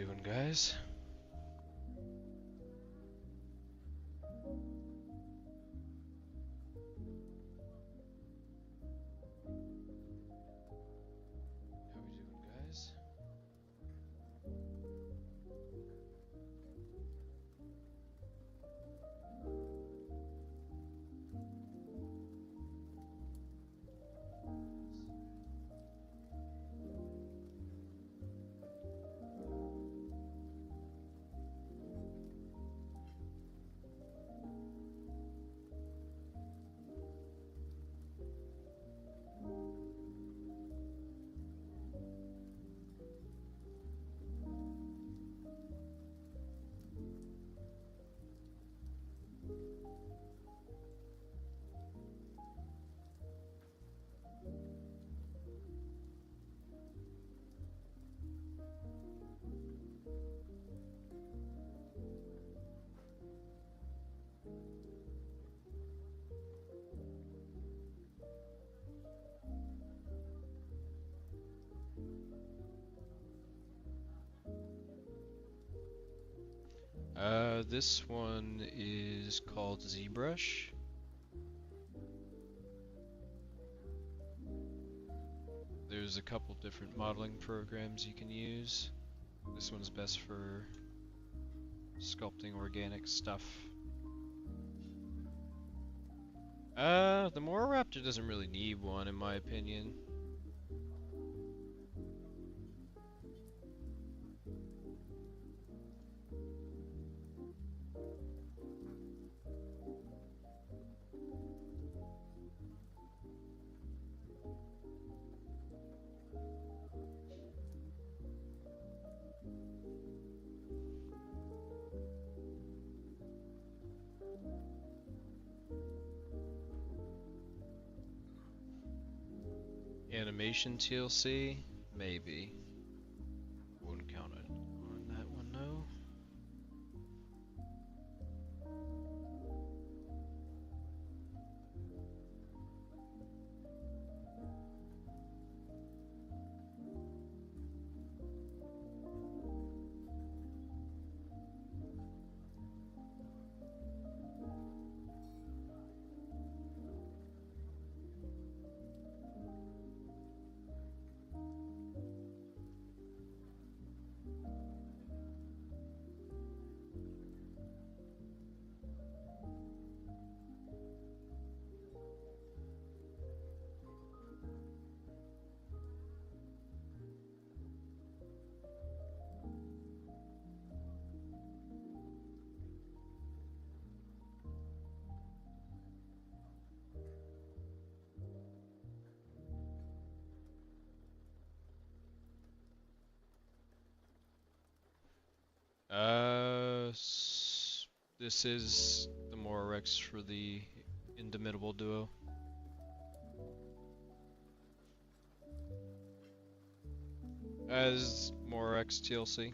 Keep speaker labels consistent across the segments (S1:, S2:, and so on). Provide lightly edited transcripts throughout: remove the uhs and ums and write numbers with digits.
S1: doing, guys? How we doing, guys? This one is called Zbrush. There's a couple different modeling programs you can use. This one's best for sculpting organic stuff. The MoroRaptor doesn't really need one, in my opinion. Animation TLC? Maybe. Wouldn't count it on that one, no. This is the MoroRex for the Indomitable Duo. As MoroRex TLC.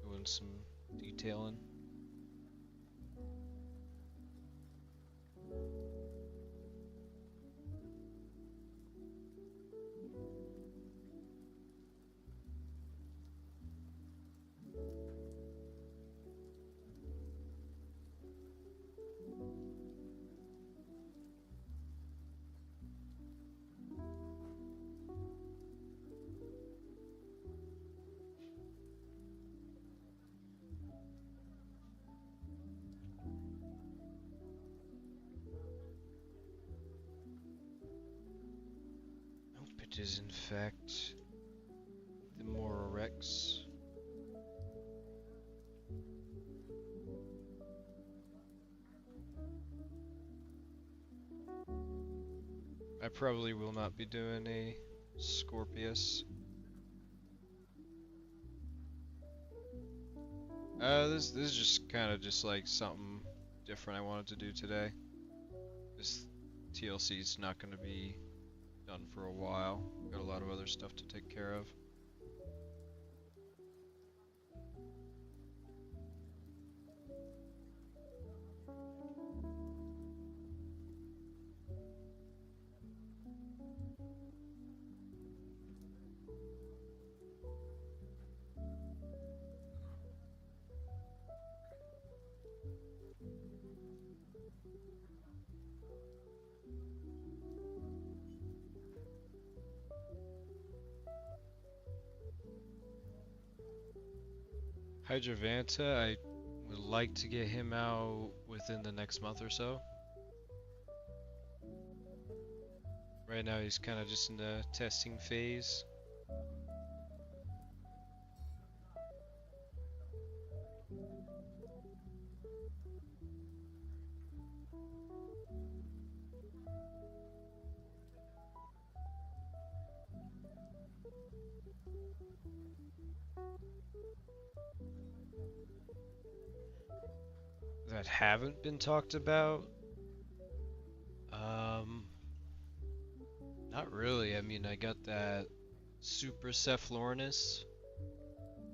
S1: Doing some detailing. It is in fact the MoroRex. I probably will not be doing a Scorpius. This is just kind of just like something different I wanted to do today. This TLC is not going to be done for a while. Got a lot of other stuff to take care of. Hydravanta, I would like to get him out within the next month or so. Right now he's kind of just in the testing phase. That haven't been talked about? Not really. I mean, I got that Super Cephalornis,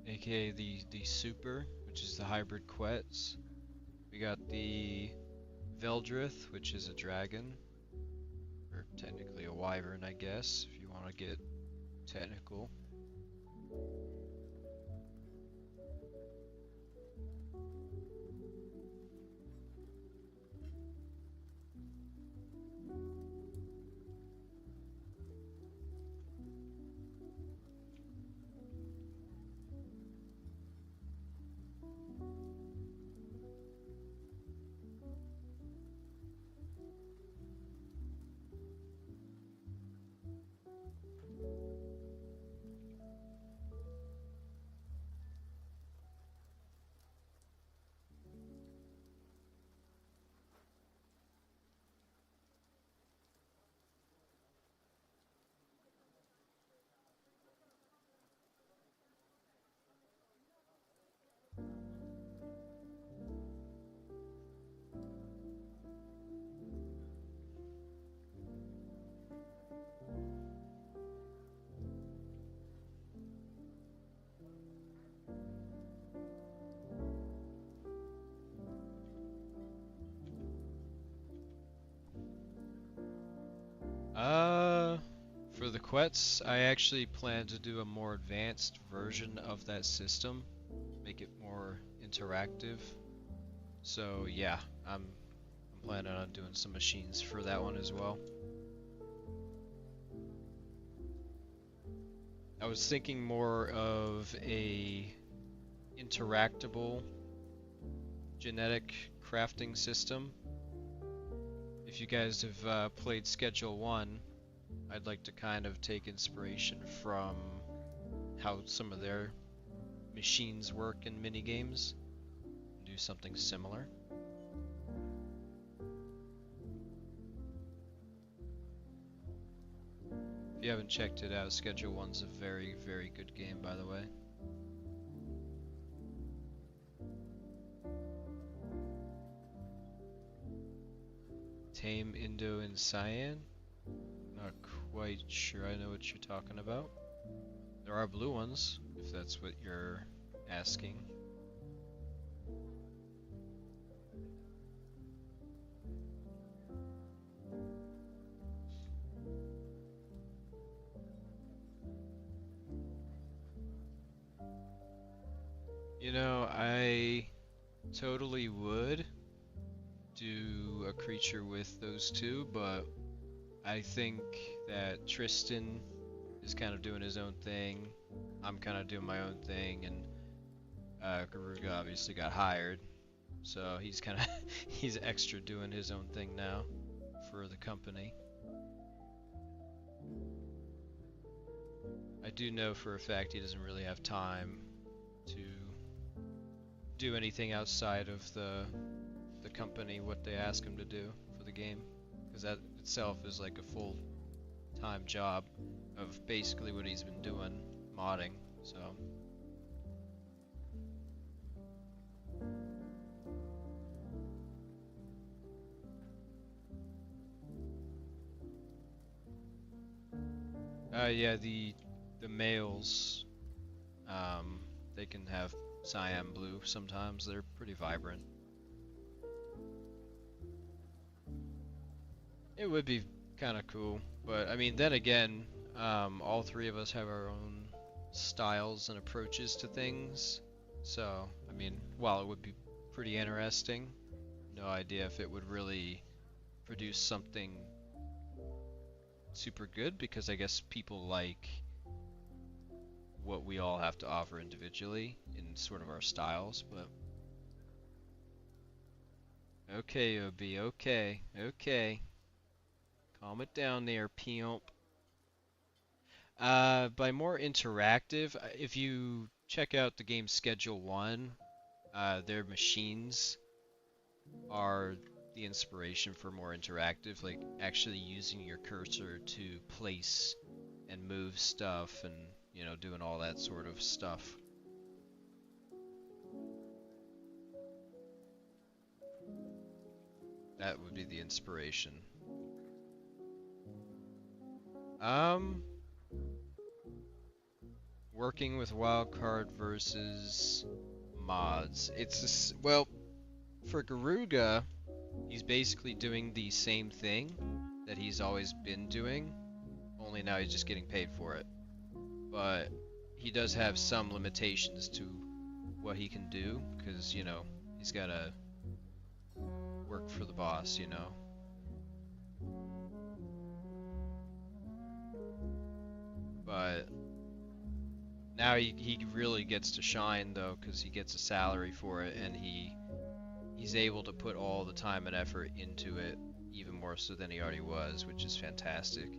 S1: aka the Super, which is the hybrid Quetz. We got the Veldrith, which is a dragon, or technically a wyvern, I guess, if you want to get technical. For the Quetz, I actually plan to do a more advanced version of that system, make it more interactive. So yeah, I'm planning on doing some machines for that one as well. I was thinking more of a interactable genetic crafting system. If you guys have played Schedule 1, I'd like to kind of take inspiration from how some of their machines work in minigames and do something similar. If you haven't checked it out, Schedule 1's a very, very good game, by the way. Tame Indo and Cyan? Not quite sure I know what you're talking about. There are blue ones, if that's what you're asking. You know, I totally would do a creature with those two, but I think that Tristan is kind of doing his own thing. I'm kind of doing my own thing, and Garuga obviously got hired, so he's kind of he's extra doing his own thing now for the company. I do know for a fact he doesn't really have time to do anything outside of the company what they ask him to do for the game, because that itself is like a full-time job of basically what he's been doing, modding. So yeah, the males, they can have cyan blue sometimes. They're pretty vibrant. It would be kind of cool, but I mean, then again, all three of us have our own styles and approaches to things. So, I mean, while it would be pretty interesting, no idea if it would really produce something super good, because I guess people like what we all have to offer individually in sort of our styles, but okay, Obi, okay, okay. Calm it down there, pimp. By more interactive, if you check out the game Schedule 1, their machines are the inspiration for more interactive, like actually using your cursor to place and move stuff and, you know, doing all that sort of stuff. That would be the inspiration. Working with wildcard versus mods. It's well, for Garuga, he's basically doing the same thing that he's always been doing, only now he's just getting paid for it. But he does have some limitations to what he can do, because, you know, he's gotta work for the boss, you know. But now he really gets to shine, though, because he gets a salary for it, and he's able to put all the time and effort into it, even more so than he already was, which is fantastic.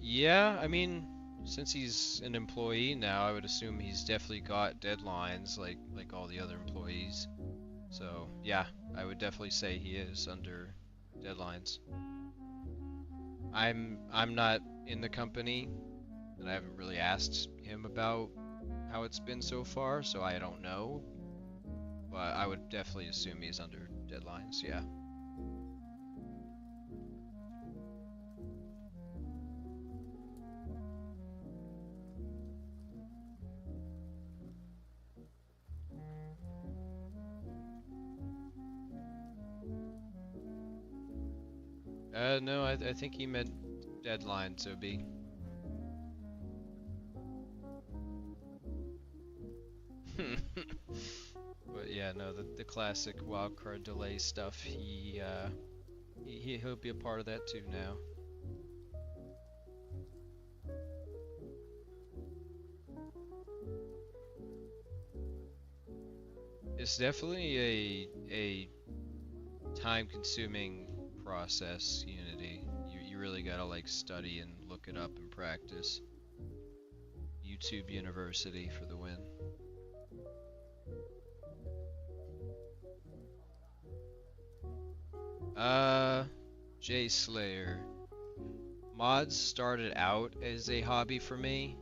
S1: Yeah, I mean, since he's an employee now, I would assume he's definitely got deadlines like all the other employees. So, yeah, I would definitely say he is under deadlines. I'm not in the company, and I haven't really asked him about how it's been so far, so I don't know. But I would definitely assume he's under deadlines, yeah. No, I think he meant deadlines, Obi. But yeah, no, the classic wildcard delay stuff, he'll be a part of that too now. It's definitely a time-consuming process, Unity. You really gotta like study and look it up and practice. YouTube University for the win. Jay Slayer. Mods started out as a hobby for me,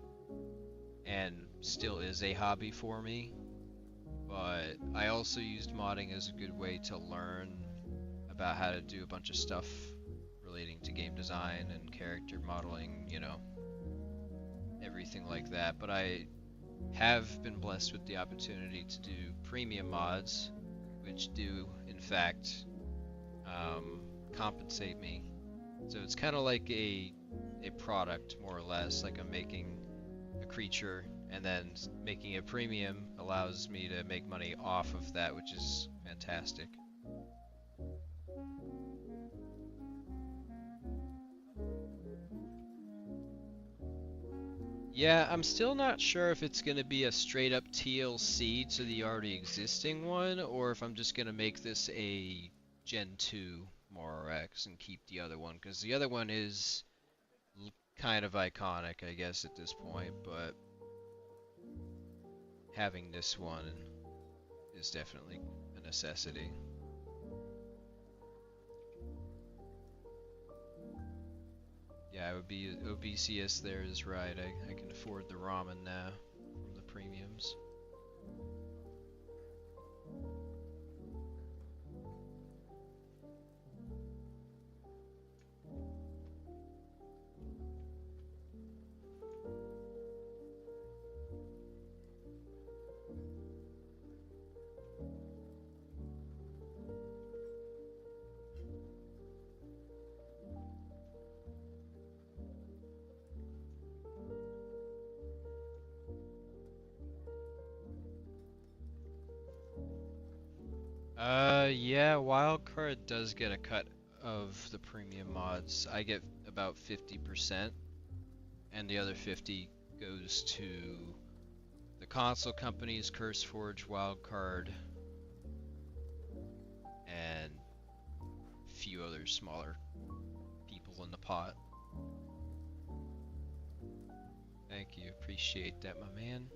S1: and still is a hobby for me. But I also used modding as a good way to learn about how to do a bunch of stuff relating to game design and character modeling, you know, everything like that. But I have been blessed with the opportunity to do premium mods, which do, in fact, compensate me. So it's kind of like a product, more or less. Like I'm making a creature, and then making a premium allows me to make money off of that, which is fantastic. Yeah, I'm still not sure if it's going to be a straight up TLC to the already existing one, or if I'm just going to make this a Gen 2 MoroRex and keep the other one, because the other one is kind of iconic, I guess, at this point, but having this one is definitely a necessity. Yeah, OBCS there is right. I can afford the ramen now from the premiums. Yeah, Wildcard does get a cut of the premium mods. I get about 50%, and the other 50 goes to the console companies, CurseForge, Wildcard, and a few other smaller people in the pot. Thank you, appreciate that, my man.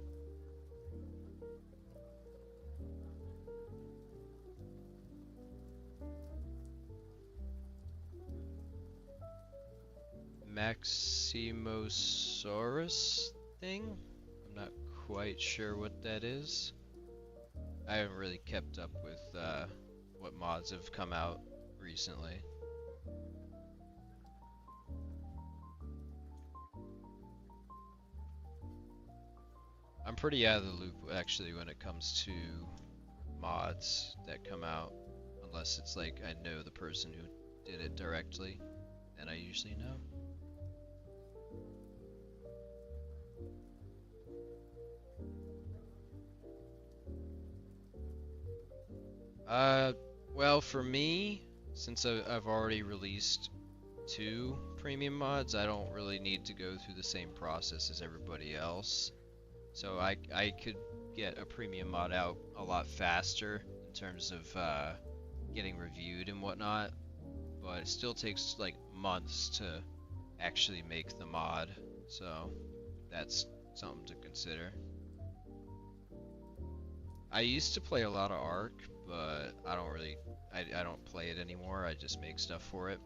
S1: Maximosaurus thing? I'm not quite sure what that is. I haven't really kept up with what mods have come out recently. I'm pretty out of the loop actually when it comes to mods that come out, unless it's like I know the person who did it directly, and I usually know. Well, for me, since I've already released 2 premium mods, I don't really need to go through the same process as everybody else. So I could get a premium mod out a lot faster in terms of getting reviewed and whatnot, but it still takes like months to actually make the mod, so that's something to consider. I used to play a lot of ARK, but I don't play it anymore. I just make stuff for it.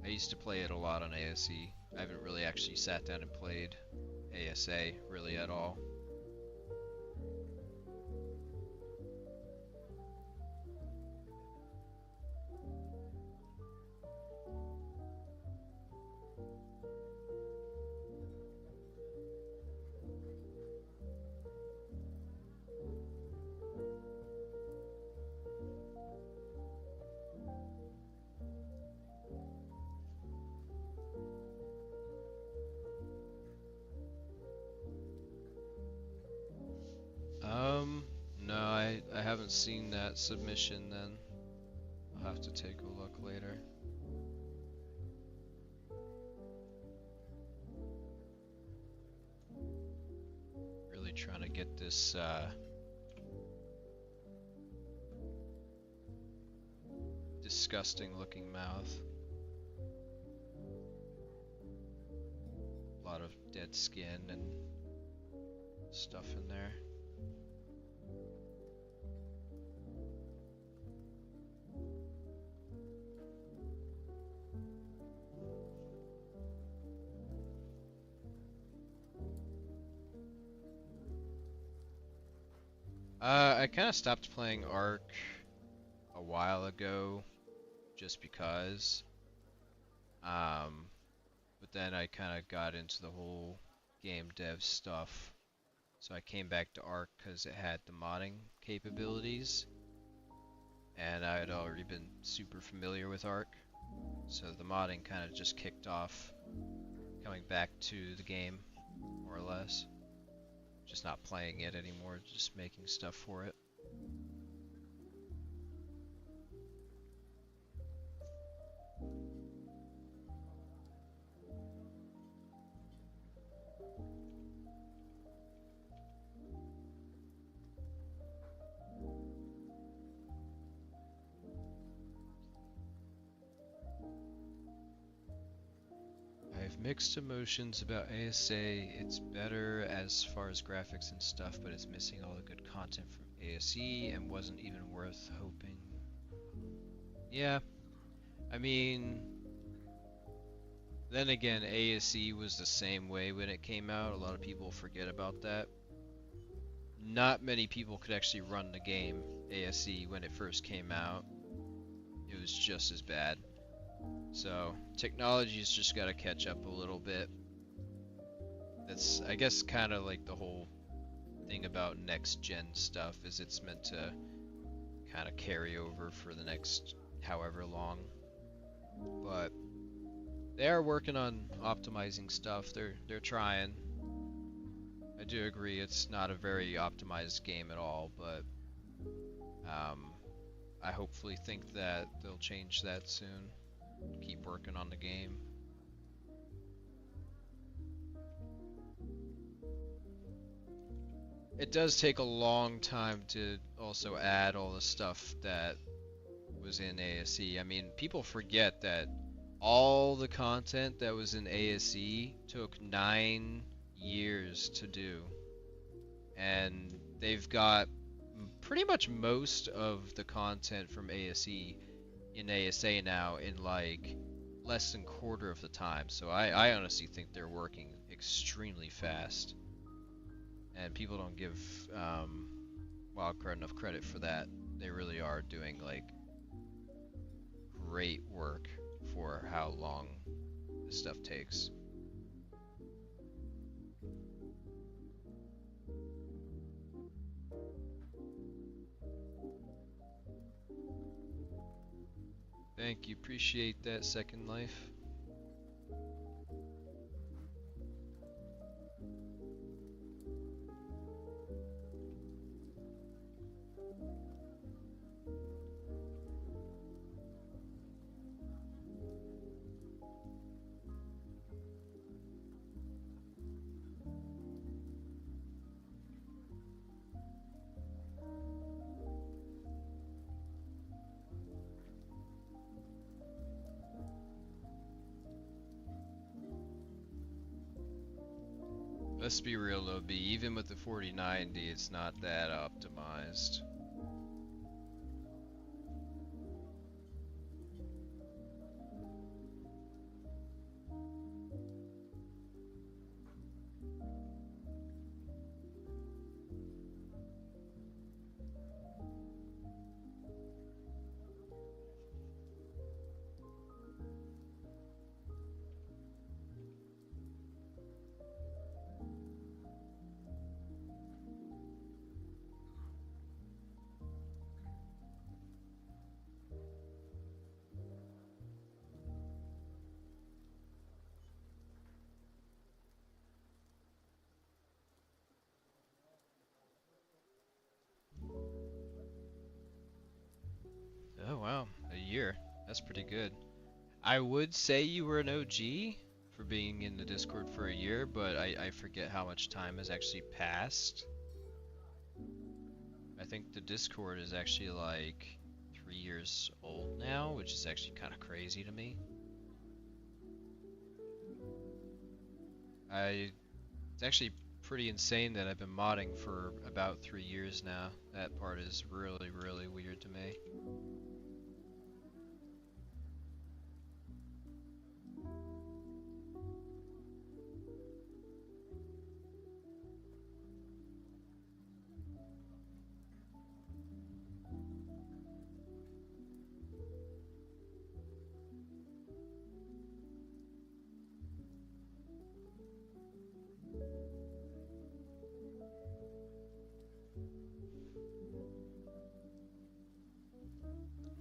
S1: I used to play it a lot on ASE. I haven't really actually sat down and played ASA really at all. No, I haven't seen that submission then. I'll have to take a look later. Really trying to get this disgusting looking mouth. A lot of dead skin and stuff in there. I kind of stopped playing ARK a while ago, just because. But then I kind of got into the whole game dev stuff, so I came back to ARK because it had the modding capabilities, and I had already been super familiar with ARK, so the modding kind of just kicked off coming back to the game, more or less. Just not playing it anymore, just making stuff for it. I have mixed emotions about ASA. It's better as far as graphics and stuff, but it's missing all the good content from ASE and wasn't even worth hoping. Yeah, I mean, then again, ASE was the same way when it came out. A lot of people forget about that. Not many people could actually run the game ASE when it first came out. It was just as bad. So technology's just got to catch up a little bit. That's, I guess, kind of like the whole thing about next gen stuff, is it's meant to kind of carry over for the next however long. But they are working on optimizing stuff. They're trying. I do agree it's not a very optimized game at all, but I hopefully think that they'll change that soon. Keep working on the game. It does take a long time to also add all the stuff that was in ASE. I mean, people forget that all the content that was in ASE took 9 years to do. And they've got pretty much most of the content from ASE in ASA now in like less than quarter of the time. So I honestly think they're working extremely fast. And people don't give Wildcard enough credit for that. They really are doing like great work for how long this stuff takes. Thank you, appreciate that, Second Life. Let's be real though, B, even with the 4090, it's not that optimized. Oh wow, a year. That's pretty good. I would say you were an OG for being in the Discord for a year, but I forget how much time has actually passed. I think the Discord is actually like 3 years old now, which is actually kind of crazy to me. It's actually pretty insane that I've been modding for about 3 years now. That part is really, really weird to me.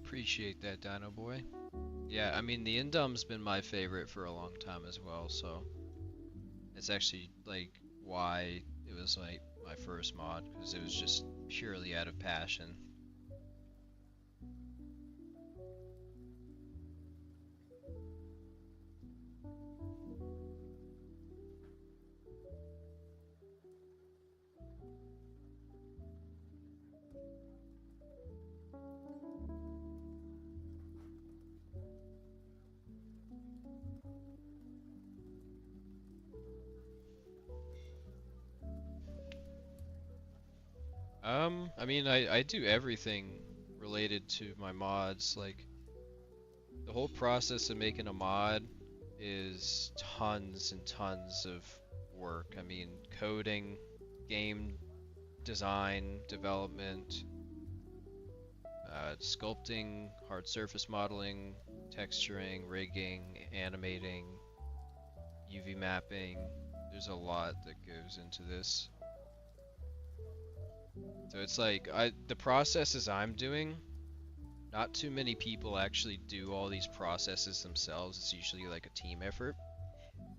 S1: Appreciate that, Dino Boy. Yeah, I mean, the Indom's been my favorite for a long time as well, so it's actually like why it was like my first mod, because it was just purely out of passion. I mean, I do everything related to my mods. Like, the whole process of making a mod is tons and tons of work. I mean, coding, game design, development, sculpting, hard surface modeling, texturing, rigging, animating, UV mapping. There's a lot that goes into this. So it's like, the processes I'm doing, not too many people actually do all these processes themselves. It's usually like a team effort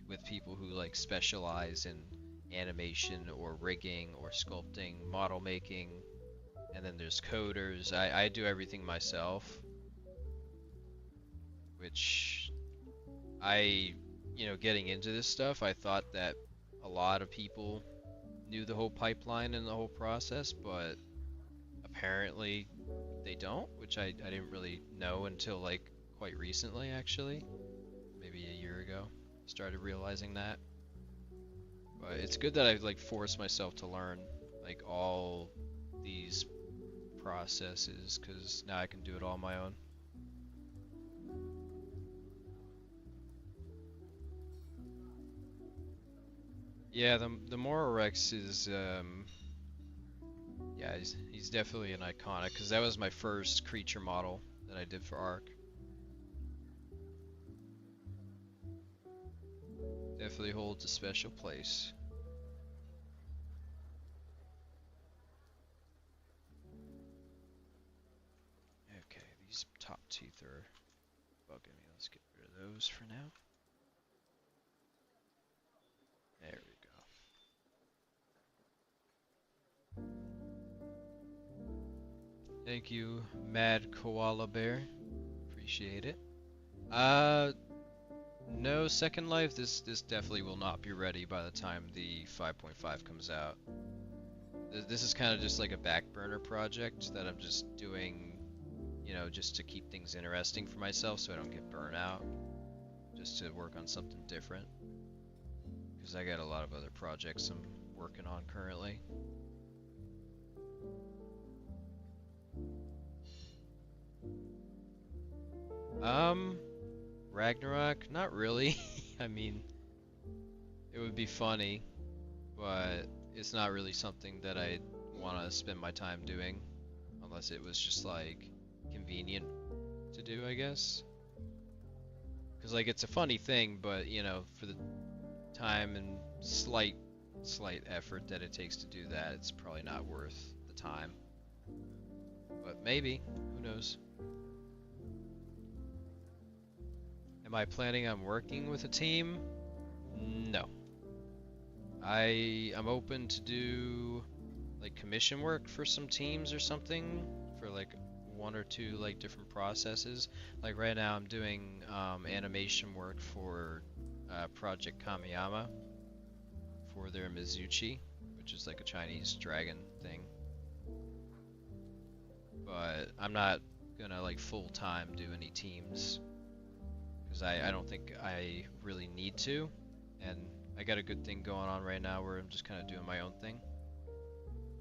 S1: with people who like specialize in animation or rigging or sculpting, model making, and then there's coders. I do everything myself, which getting into this stuff, I thought that a lot of people knew the whole pipeline and the whole process, but apparently they don't, which I didn't really know until like quite recently, actually. Maybe a year ago, started realizing that. But it's good that I like forced myself to learn like all these processes, because now I can do it all on my own. Yeah, the MoroRex is yeah, he's definitely an iconic, because that was my first creature model that I did for ARK. Definitely holds a special place. Okay, these top teeth are bugging me. Let's get rid of those for now. There we go. Thank you, Mad Koala Bear. Appreciate it. No, Second Life, this definitely will not be ready by the time the 5.5 comes out. This is kind of just like a back burner project that I'm just doing, just to keep things interesting for myself so I don't get burnt out. Just to work on something different. Because I got a lot of other projects I'm working on currently. Ragnarok, not really. I mean, it would be funny, but it's not really something that I want to spend my time doing, unless it was just like convenient to do, I guess. Because like it's a funny thing, but for the time and slight effort that it takes to do that, it's probably not worth the time. But maybe, who knows? Am I planning on working with a team? No. I'm open to do like commission work for some teams or something for like one or two like different processes. Like right now I'm doing animation work for Project Kamiyama for their Mizuchi, which is like a Chinese dragon thing. But I'm not gonna like full time do any teams, because I don't think I really need to, and I got a good thing going on right now where I'm just kind of doing my own thing,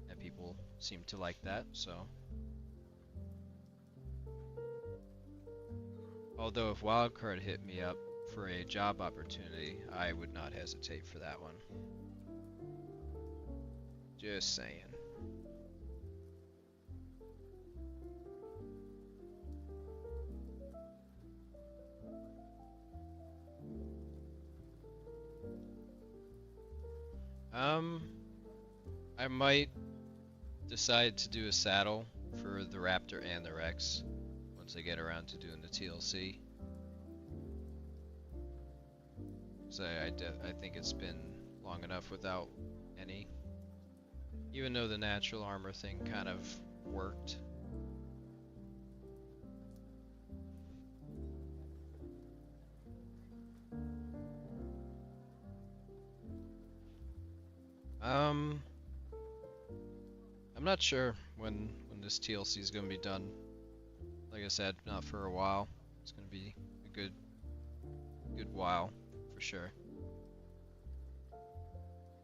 S1: and people seem to like that, so. Although if Wildcard hit me up for a job opportunity, I would not hesitate for that one. Just saying. I might decide to do a saddle for the Raptor and the Rex once I get around to doing the TLC. So I think it's been long enough without any. Even though the natural armor thing kind of worked. I'm not sure when this TLC is going to be done. Like I said, not for a while. It's going to be a good while for sure.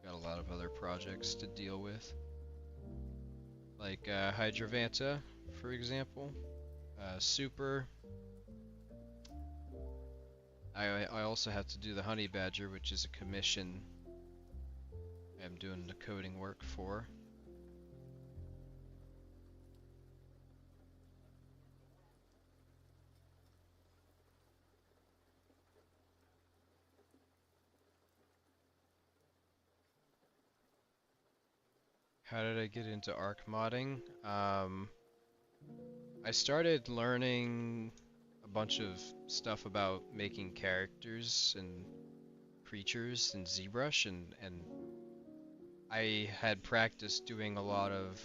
S1: Got a lot of other projects to deal with, like Hydravanta, for example. Super. I also have to do the Honey Badger, which is a commission I'm doing the coding work for. How did I get into ARK modding? I started learning a bunch of stuff about making characters and creatures in Zbrush, and I had practiced doing a lot of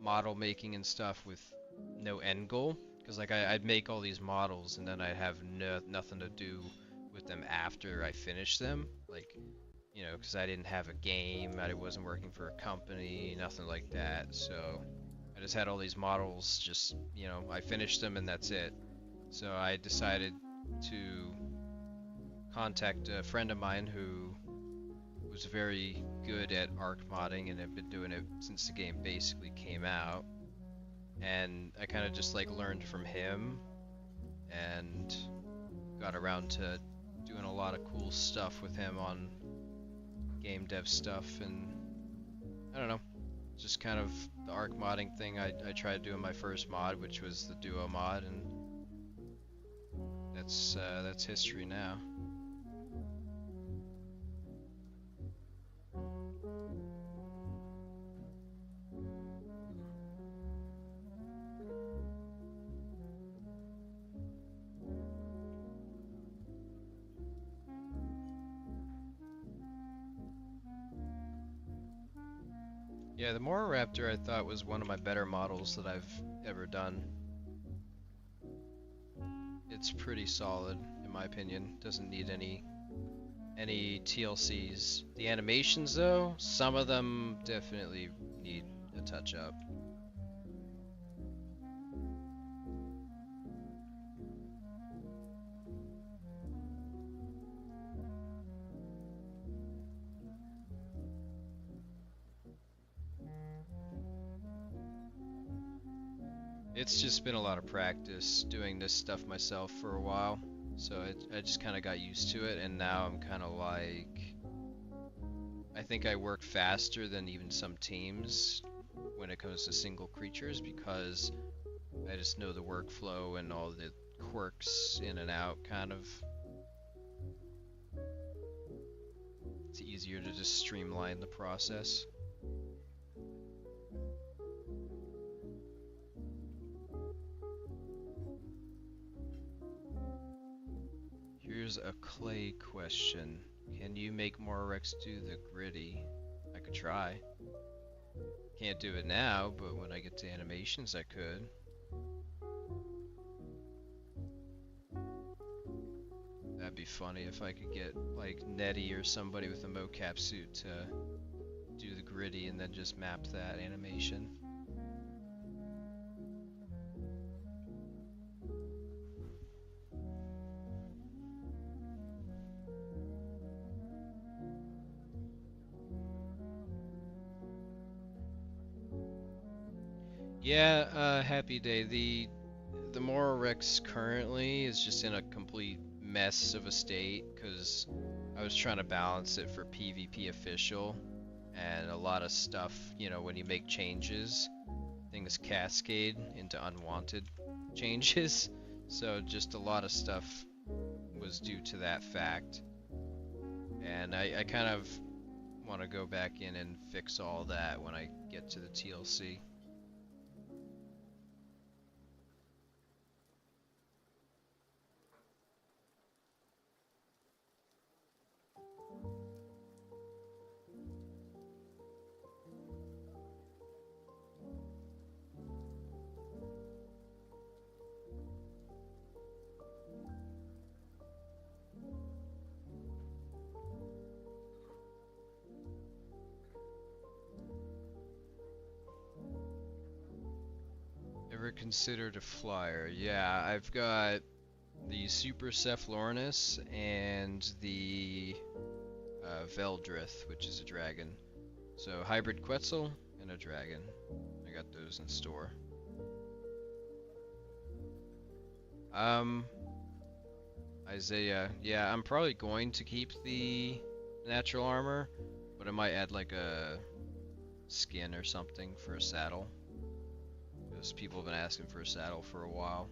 S1: model making and stuff with no end goal. Because like I'd make all these models and then I'd have nothing to do with them after I finished them. Like, you know, because I didn't have a game, I wasn't working for a company, nothing like that. So I just had all these models, just, you know, I finished them and that's it. So I decided to contact a friend of mine who was very good at ARK modding and had been doing it since the game basically came out. And I kind of just like learned from him and got around to doing a lot of cool stuff with him on game dev stuff. And I don't know, just kind of the ARK modding thing. I tried doing my first mod, which was the duo mod, and that's history now. Yeah, the MoroRaptor I thought was one of my better models that I've ever done. It's pretty solid, in my opinion. Doesn't need any TLCs. The animations, though, some of them definitely need a touch-up. It's just been a lot of practice doing this stuff myself for a while, so I just kind of got used to it, and now I'm kind of like, I think I work faster than even some teams when it comes to single creatures, because I just know the workflow and all the quirks in and out, kind of. It's easier to just streamline the process. Here's a clay question. Can you make MoroRex do the gritty? I could try. Can't do it now, but when I get to animations I could. That'd be funny if I could get like Nettie or somebody with a mocap suit to do the gritty and then just map that animation. Yeah, happy day. The MoroRex currently is just in a complete mess of a state because I was trying to balance it for PvP official, and a lot of stuff, you know, when you make changes, things cascade into unwanted changes. So just a lot of stuff was due to that fact, and I kind of want to go back in and fix all that when I get to the TLC. Ever considered a flyer? Yeah, I've got the Super Cephalornis and the Veldrith, which is a dragon. So hybrid Quetzal and a dragon. I got those in store. Isaiah. Yeah, I'm probably going to keep the natural armor, but I might add like a skin or something for a saddle. Because people have been asking for a saddle for a while.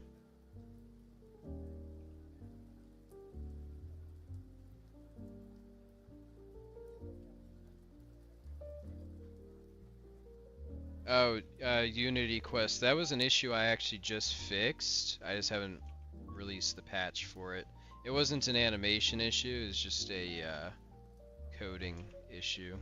S1: Oh, Unity Quest. That was an issue I actually just fixed. I just haven't released the patch for it. It wasn't an animation issue, it was just a coding issue.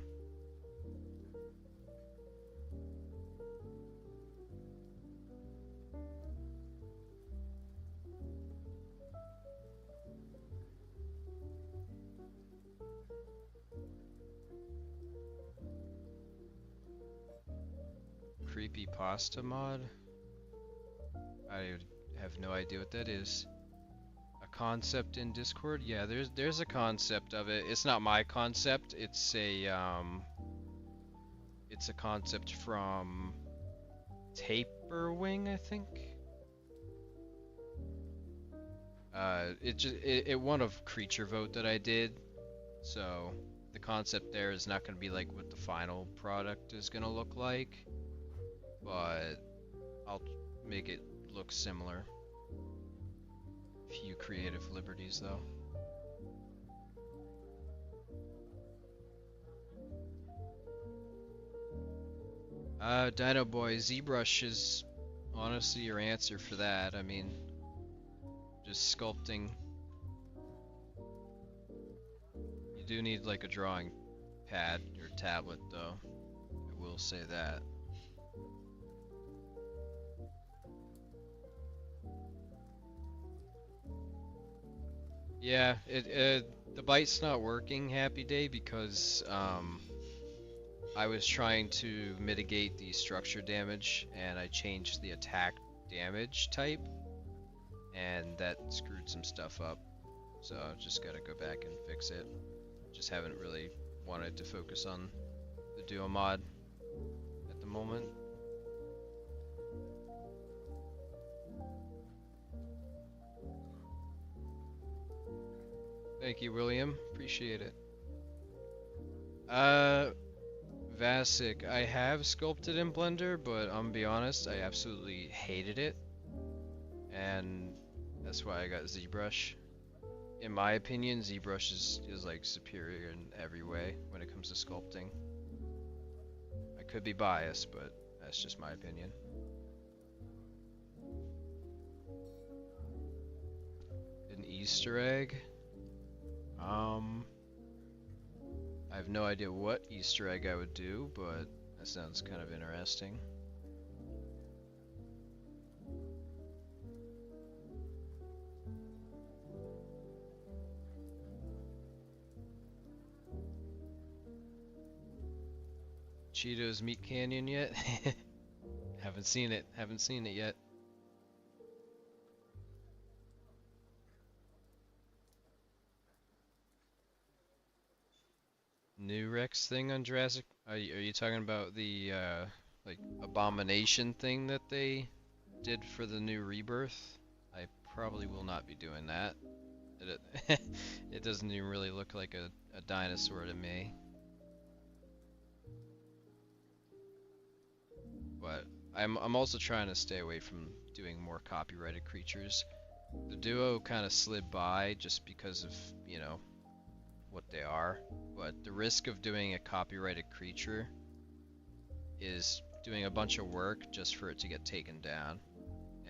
S1: creepy pasta mod? I have no idea what that is. A concept in Discord? Yeah, there's a concept of it. It's not my concept. It's a concept from Taperwing, I think. It won a creature vote that I did, so the concept there is not going to be like what the final product is going to look like, but I'll make it look similar. Few creative liberties though. Dino Boy, Zbrush is honestly your answer for that. I mean, just sculpting. You do need like a drawing pad or tablet though. I will say that. Yeah, the bite's not working, Happy Day, because I was trying to mitigate the structure damage and I changed the attack damage type, and that screwed some stuff up. So I just gotta go back and fix it. Just haven't really wanted to focus on the duo mod at the moment. Thank you, William. Appreciate it. Vasic, I have sculpted in Blender, but I'm gonna be honest, I absolutely hated it. And that's why I got Zbrush. In my opinion, Zbrush is like superior in every way when it comes to sculpting. I could be biased, but that's just my opinion. An Easter egg? I have no idea what Easter egg I would do, but that sounds kind of interesting. Cheetos Meat Canyon yet? Haven't seen it. Haven't seen it yet. New Rex thing on Jurassic? Are you talking about the like abomination thing that they did for the new Rebirth? I probably will not be doing that. It doesn't even really look like a dinosaur to me. But I'm also trying to stay away from doing more copyrighted creatures. The duo kind of slid by just because of, you know, what they are, but the risk of doing a copyrighted creature is doing a bunch of work just for it to get taken down,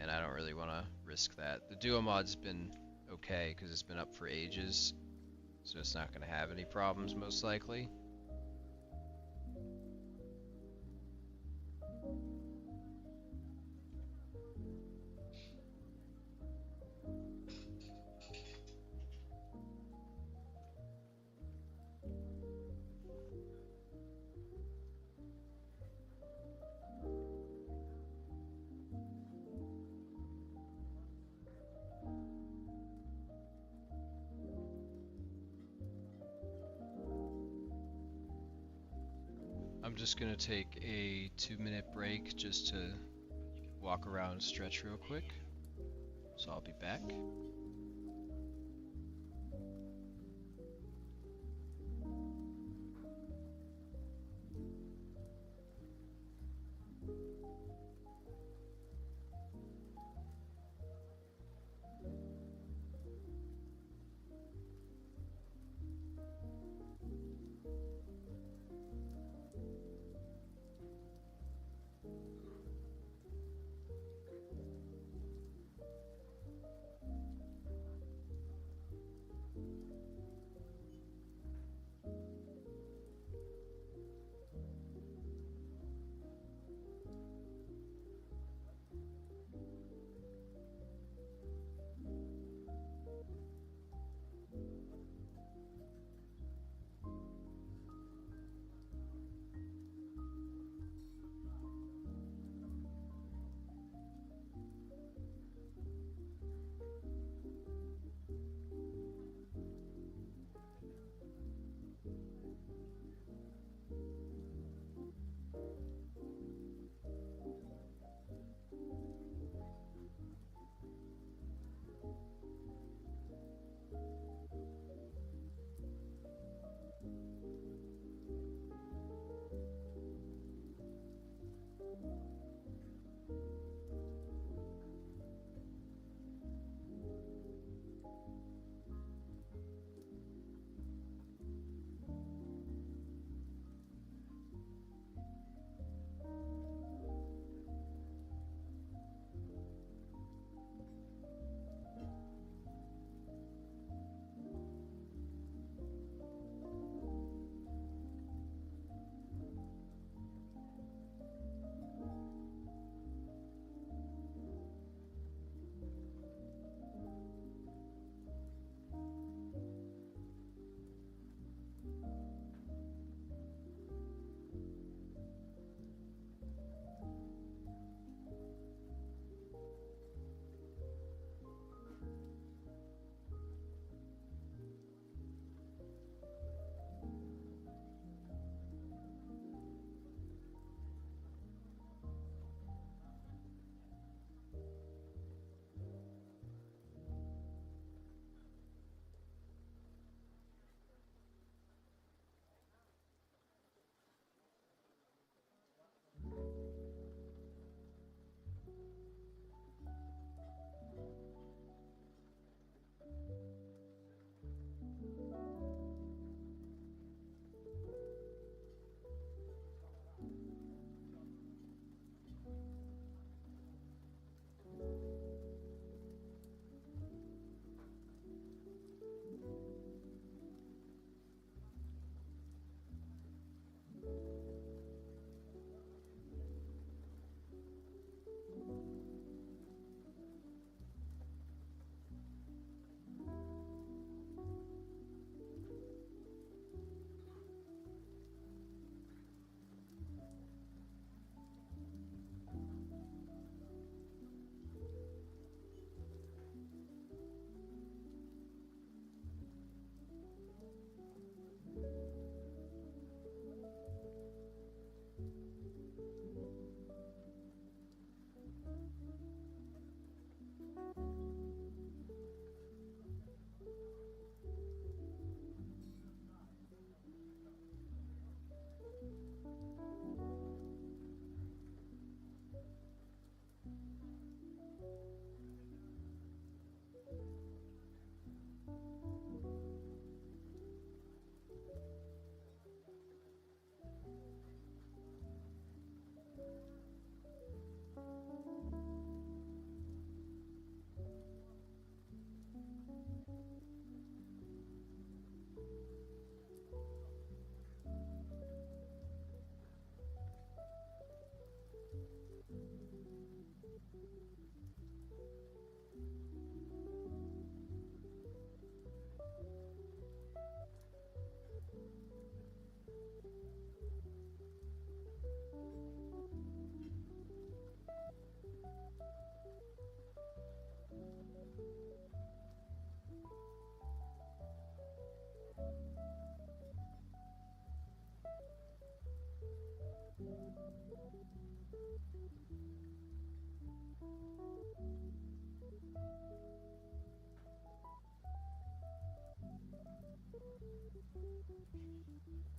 S1: and I don't really want to risk that. The duo mod's been okay because it's been up for ages, so it's not going to have any problems most likely. I'm just gonna take a 2-minute break just to walk around and stretch real quick. So I'll be back.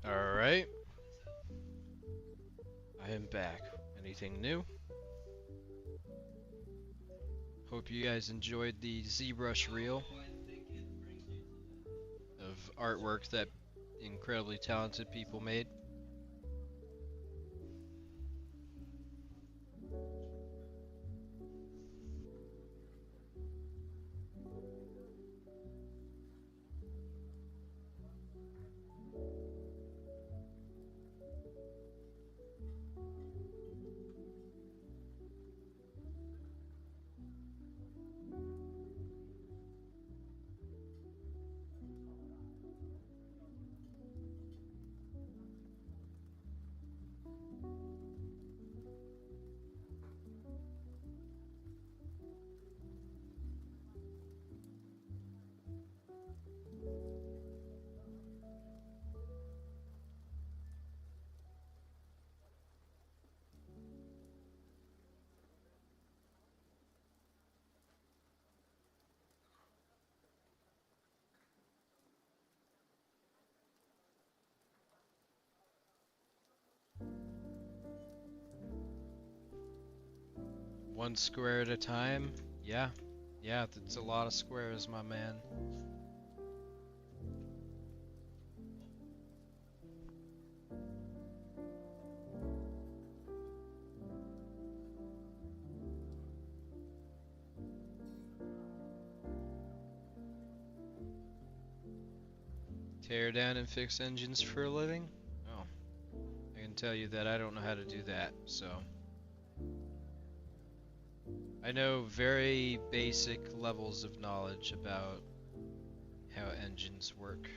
S1: Alright. I am back. Anything new? Hope you guys enjoyed the Zbrush reel of artwork that incredibly talented people made. One square at a time? Yeah. Yeah, that's a lot of squares, my man. Tear down and fix engines for a living? Oh, I can tell you that I don't know how to do that, so. I know very basic levels of knowledge about how engines work.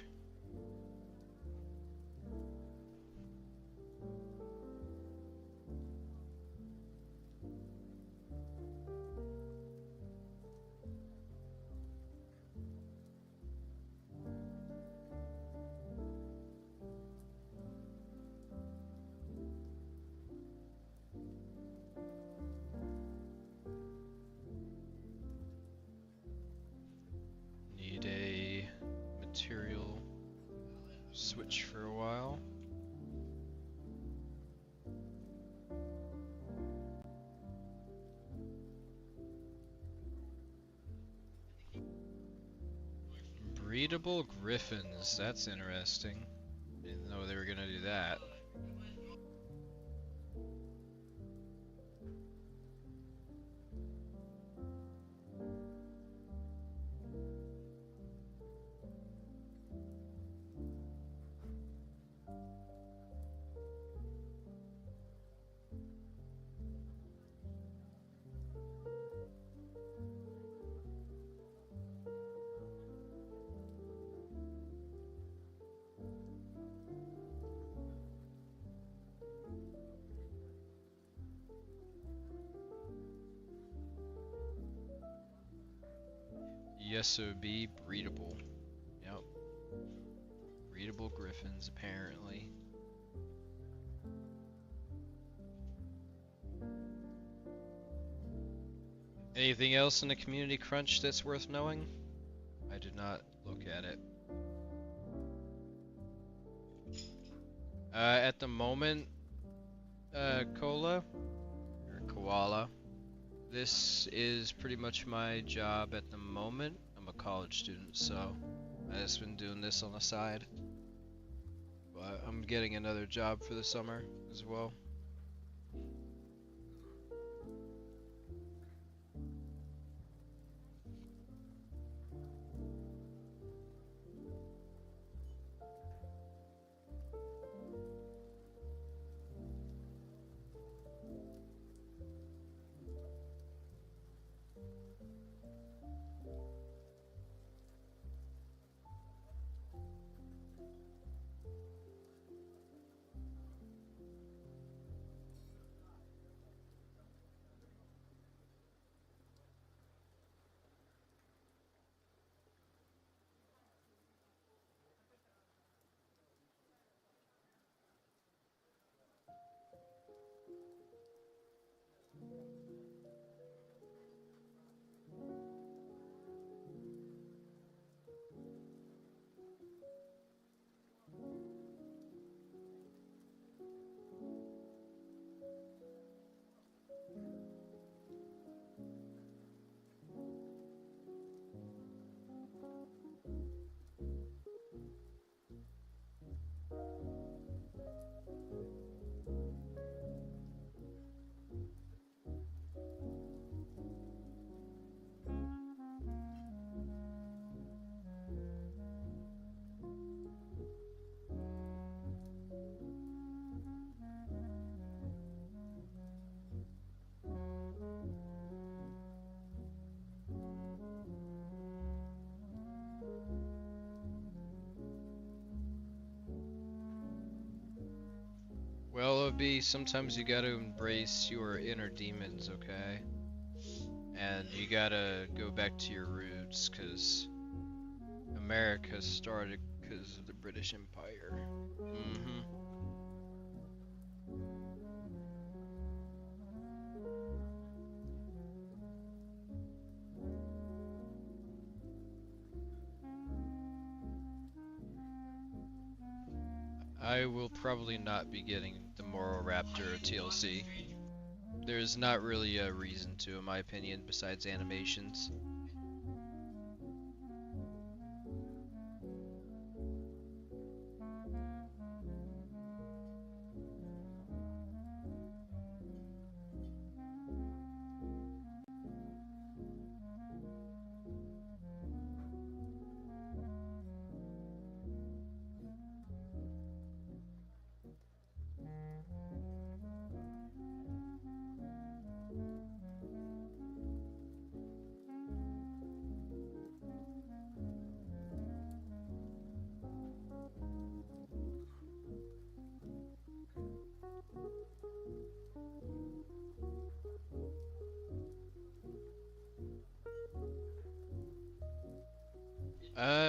S1: Need a material switch for a while. Breedable griffins, that's interesting. Didn't know they were gonna do that. ESOB breedable. Yep. Breedable griffins, apparently. Anything else in the community crunch that's worth knowing? I did not look at it. At the moment, Koala, or Koala, this is pretty much my job at the moment. I'm a college student, so I just been doing this on the side. But I'm getting another job for the summer as well. Well, it'll be sometimes you gotta embrace your inner demons, okay? And you gotta go back to your roots, cause America started because of the British Empire. Mm-hmm. I will probably not be getting the MoroRaptor TLC. There's not really a reason to, in my opinion, besides animations.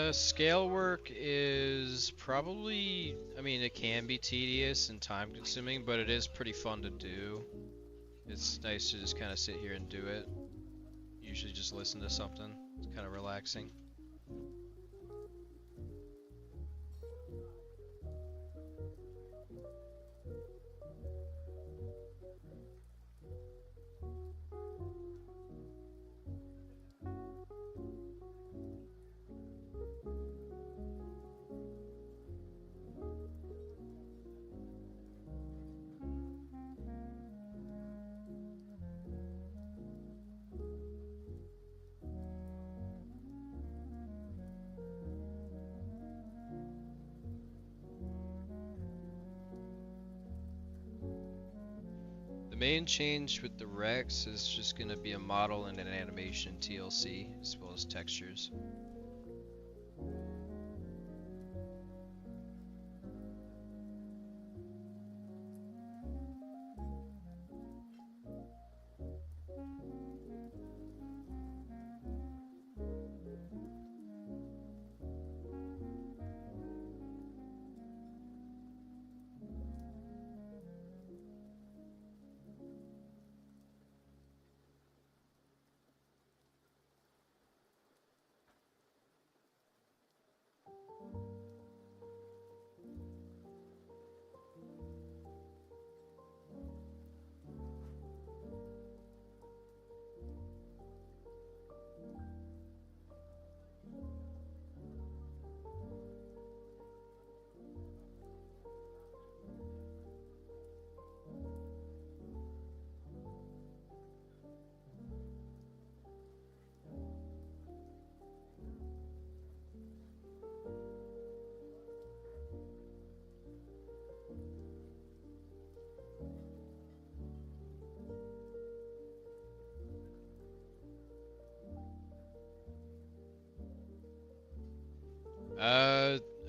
S1: Scale work is probably, I mean, it can be tedious and time consuming, but it is pretty fun to do. It's nice to just kind of sit here and do it. Usually just listen to something. It's kind of relaxing. The main change with the Rex is just going to be a model and an animation TLC, as well as textures.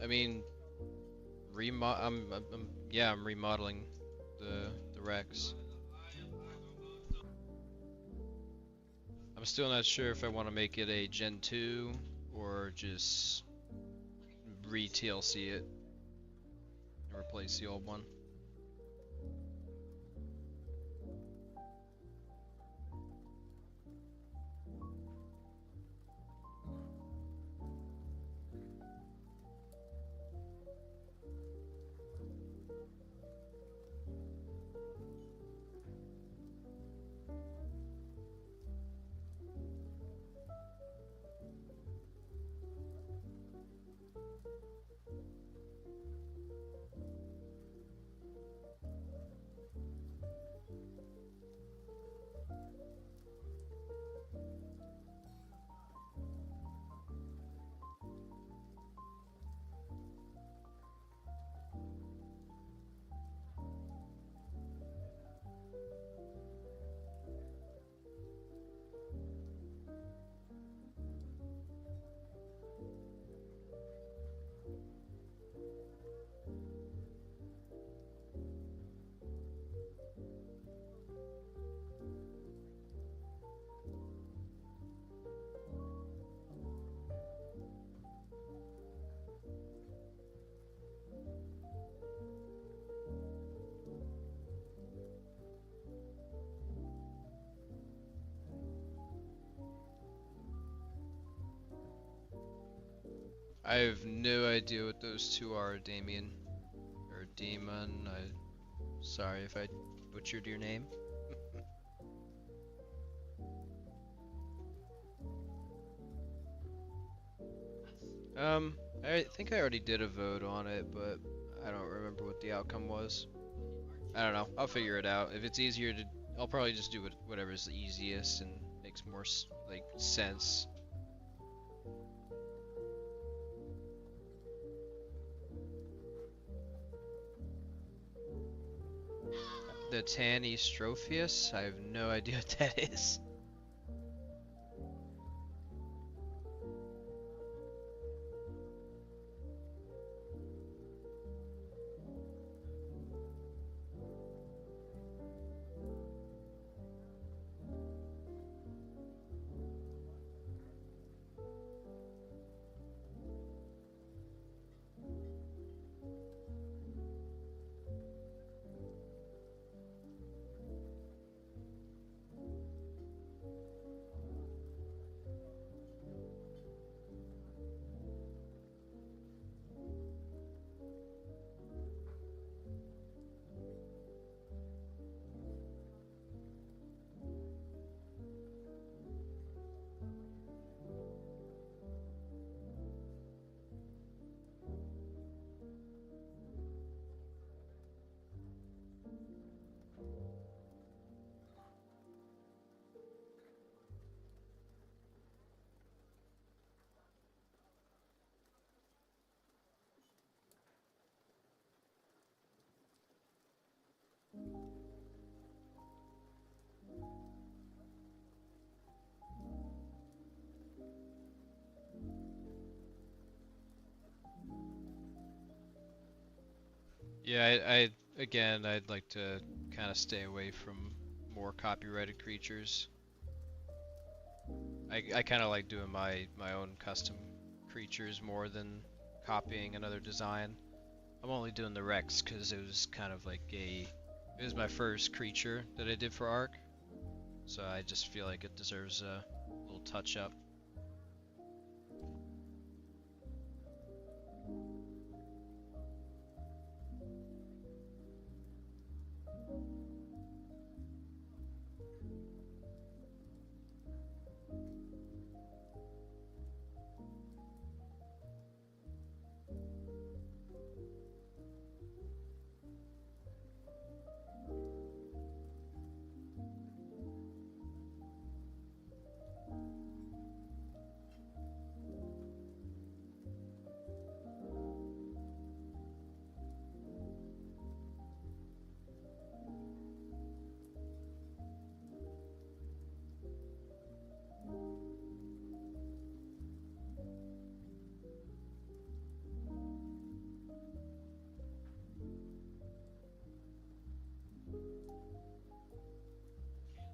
S1: I mean, I'm remodeling the Rex. I'm still not sure if I want to make it a Gen 2 or just re-TLC it and replace the old one. I have no idea what those two are, Damien. Or Demon. Sorry if I butchered your name. I think I already did a vote on it, but I don't remember what the outcome was. I don't know. I'll figure it out. If it's easier to, I'll probably just do whatever's the easiest and makes more like sense. The Tanistropheus? I have no idea what that is. Yeah, again, I'd like to kind of stay away from more copyrighted creatures. I kind of like doing my own custom creatures more than copying another design. I'm only doing the Rex because it was kind of like it was my first creature that I did for ARK, so I just feel like it deserves a little touch up.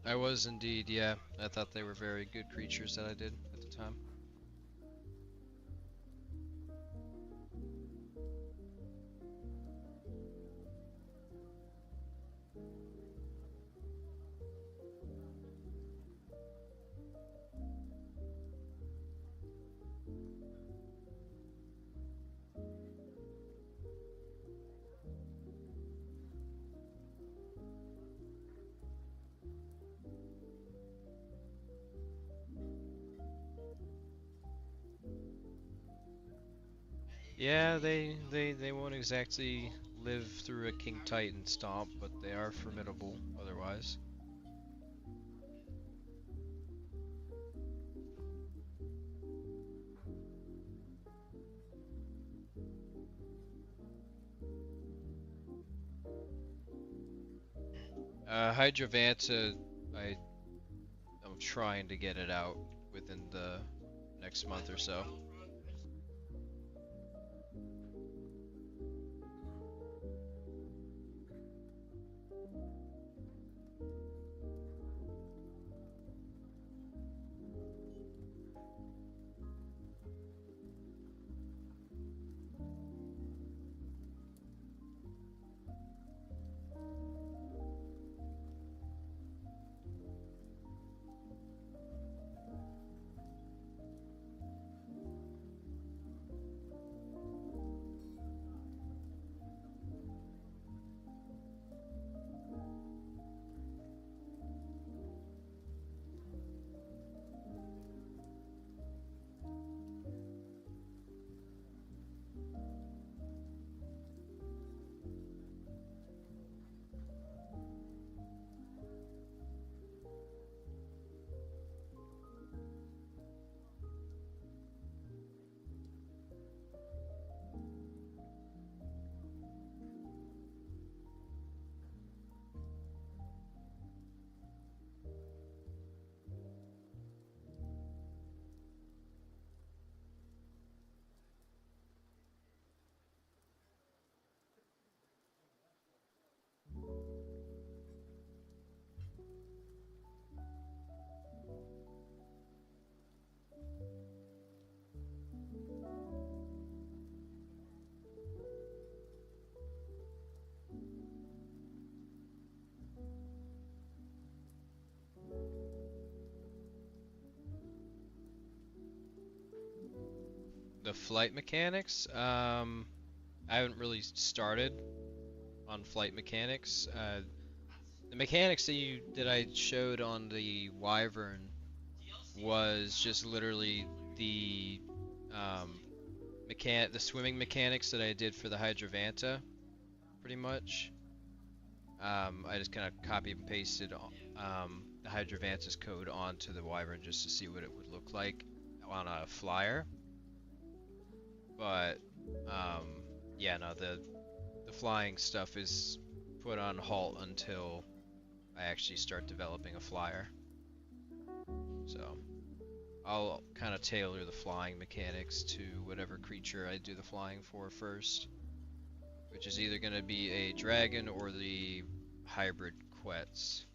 S1: I was indeed, yeah. I thought they were very good creatures that I did at the time. Yeah, they won't exactly live through a King Titan stomp, but they are formidable otherwise. Hydravanta, I'm trying to get it out within the next month or so. flight mechanics, I haven't really started on flight mechanics. The mechanics that I showed on the Wyvern was just literally the the swimming mechanics that I did for the Hydravanta, pretty much. I just kind of copy and pasted the Hydravanta's code onto the Wyvern just to see what it would look like on a flyer. But yeah, no, the flying stuff is put on halt until I actually start developing a flyer. So I'll kind of tailor the flying mechanics to whatever creature I do the flying for first, which is either going to be a dragon or the hybrid Quetz.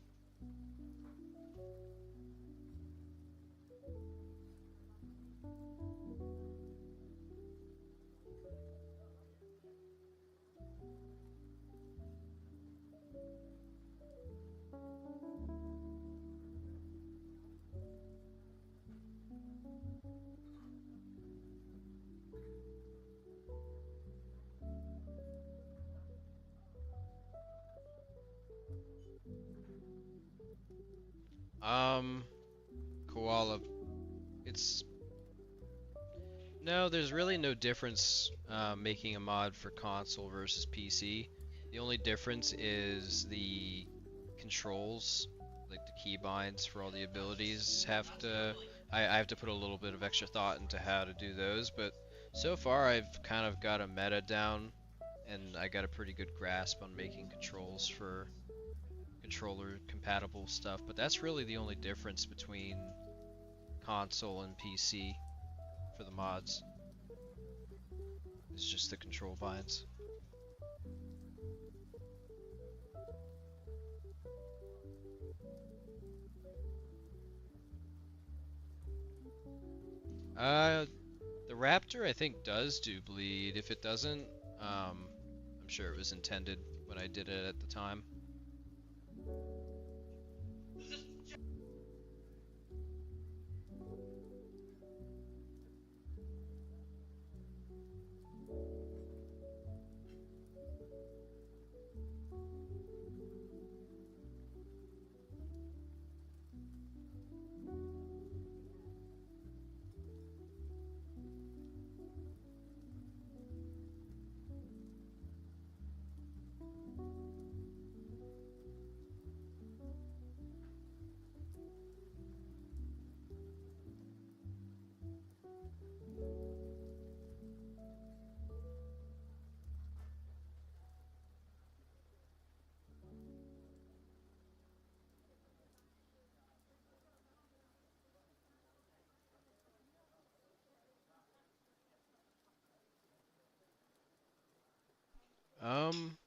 S1: Koala. No, there's really no difference making a mod for console versus PC. The only difference is the controls, like the keybinds for all the abilities I have to put a little bit of extra thought into how to do those, but so far I've kind of got a meta down and I got a pretty good grasp on making controls for controller compatible stuff, but that's really the only difference between console and PC for the mods. It's just the control binds. The Raptor I think does do bleed. If it doesn't, I'm sure it was intended when I did it at the time.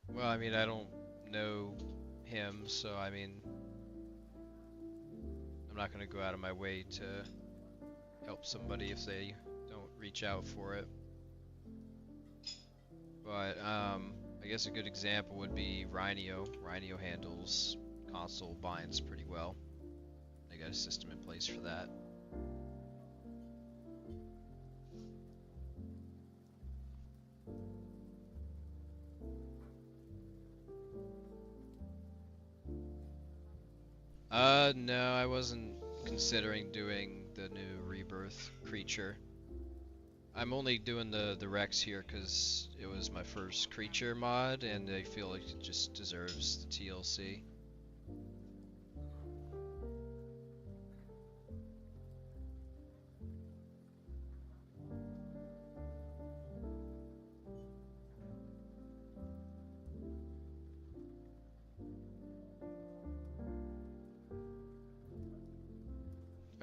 S1: Well, I mean, I don't know him, so I mean, I'm not gonna go out of my way to help somebody if they don't reach out for it. But, I guess a good example would be Rhinio. Rhinio handles console binds pretty well. They got a system in place for that. No, I wasn't considering doing the new Rebirth creature. I'm only doing the Rex here because it was my first creature mod, and I feel like it just deserves the TLC.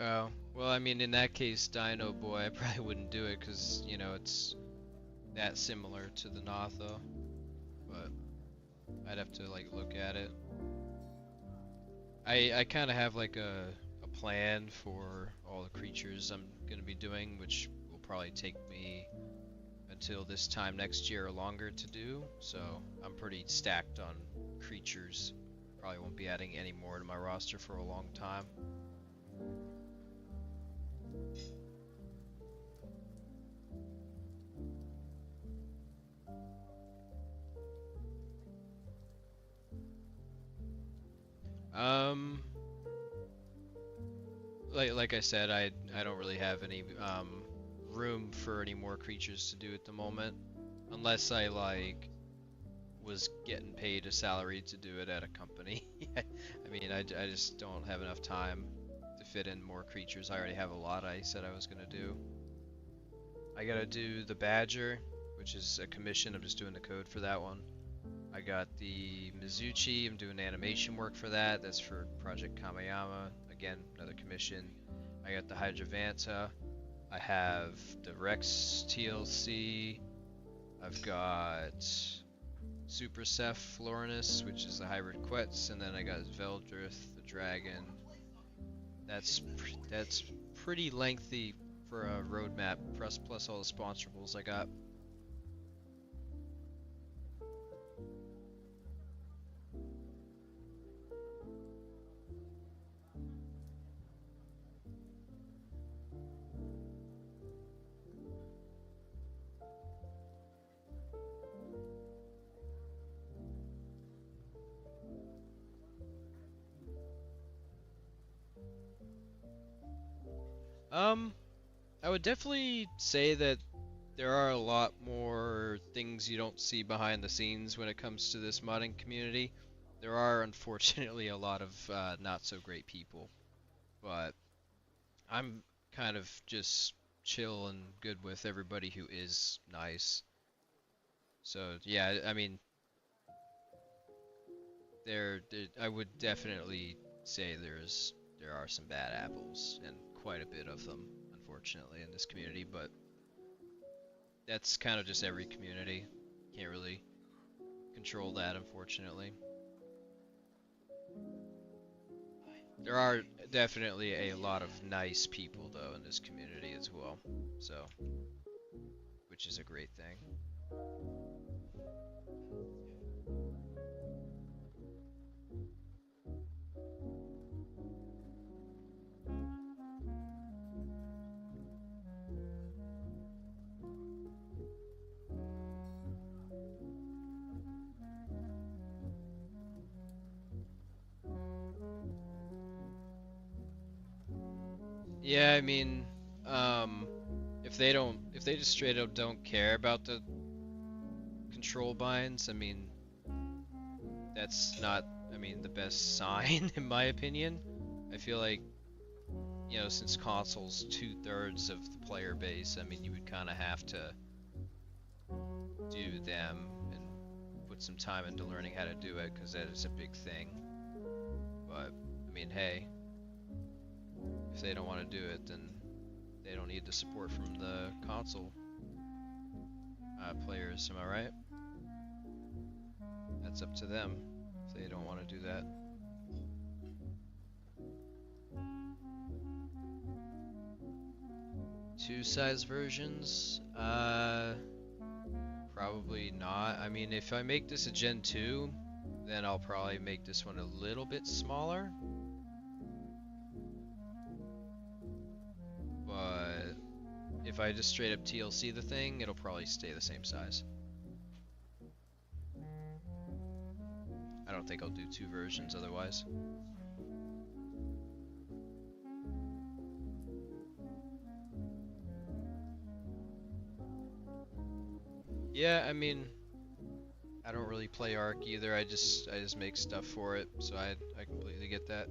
S1: Oh, well, I mean, in that case, Dino Boy, I probably wouldn't do it because, you know, it's that similar to the Notho. But I'd have to, like, look at it. I kind of have, like, a plan for all the creatures I'm going to be doing, which will probably take me until this time next year or longer to do. So I'm pretty stacked on creatures. Probably won't be adding any more to my roster for a long time. Um, like I said, I don't really have any room for any more creatures to do at the moment, unless I like was getting paid a salary to do it at a company. I mean, I just don't have enough time to fit in more creatures. I already have a lot I said I was gonna do. I gotta do the Badger, which is a commission. I'm just doing the code for that one. I got the Mizuchi. I'm doing animation work for that. That's for Project Kamayama. Again, another commission. I got the Hydravanta. I have the Rex TLC. I've got Super Ceph Florinus, which is the hybrid Quetz, and then I got Veldrith, the dragon. That's pretty lengthy for a roadmap, plus all the sponsораbles I got. I would definitely say that there are a lot more things you don't see behind the scenes when it comes to this modding community. There are unfortunately a lot of not so great people, but I'm kind of just chill and good with everybody who is nice. So yeah, I mean, I would definitely say there are some bad apples and quite a bit of them, unfortunately, in this community, but that's kind of just every community. Can't really control that, unfortunately. There are definitely a lot of nice people, though, in this community as well, so, which is a great thing. Yeah, I mean, if they just straight up don't care about the control binds, I mean, that's not, I mean, the best sign in my opinion. I feel like, you know, since console's 2/3 of the player base, I mean, you would kind of have to do them and put some time into learning how to do it, because that is a big thing. But, I mean, hey, if they don't want to do it, then they don't need the support from the console players, am I right? That's up to them if they don't want to do that. Two size versions? Probably not. I mean, if I make this a Gen 2, then I'll probably make this one a little bit smaller. But if I just straight up TLC the thing, it'll probably stay the same size. I don't think I'll do two versions otherwise. Yeah, I mean, I don't really play ARK either. I just make stuff for it, so I completely get that.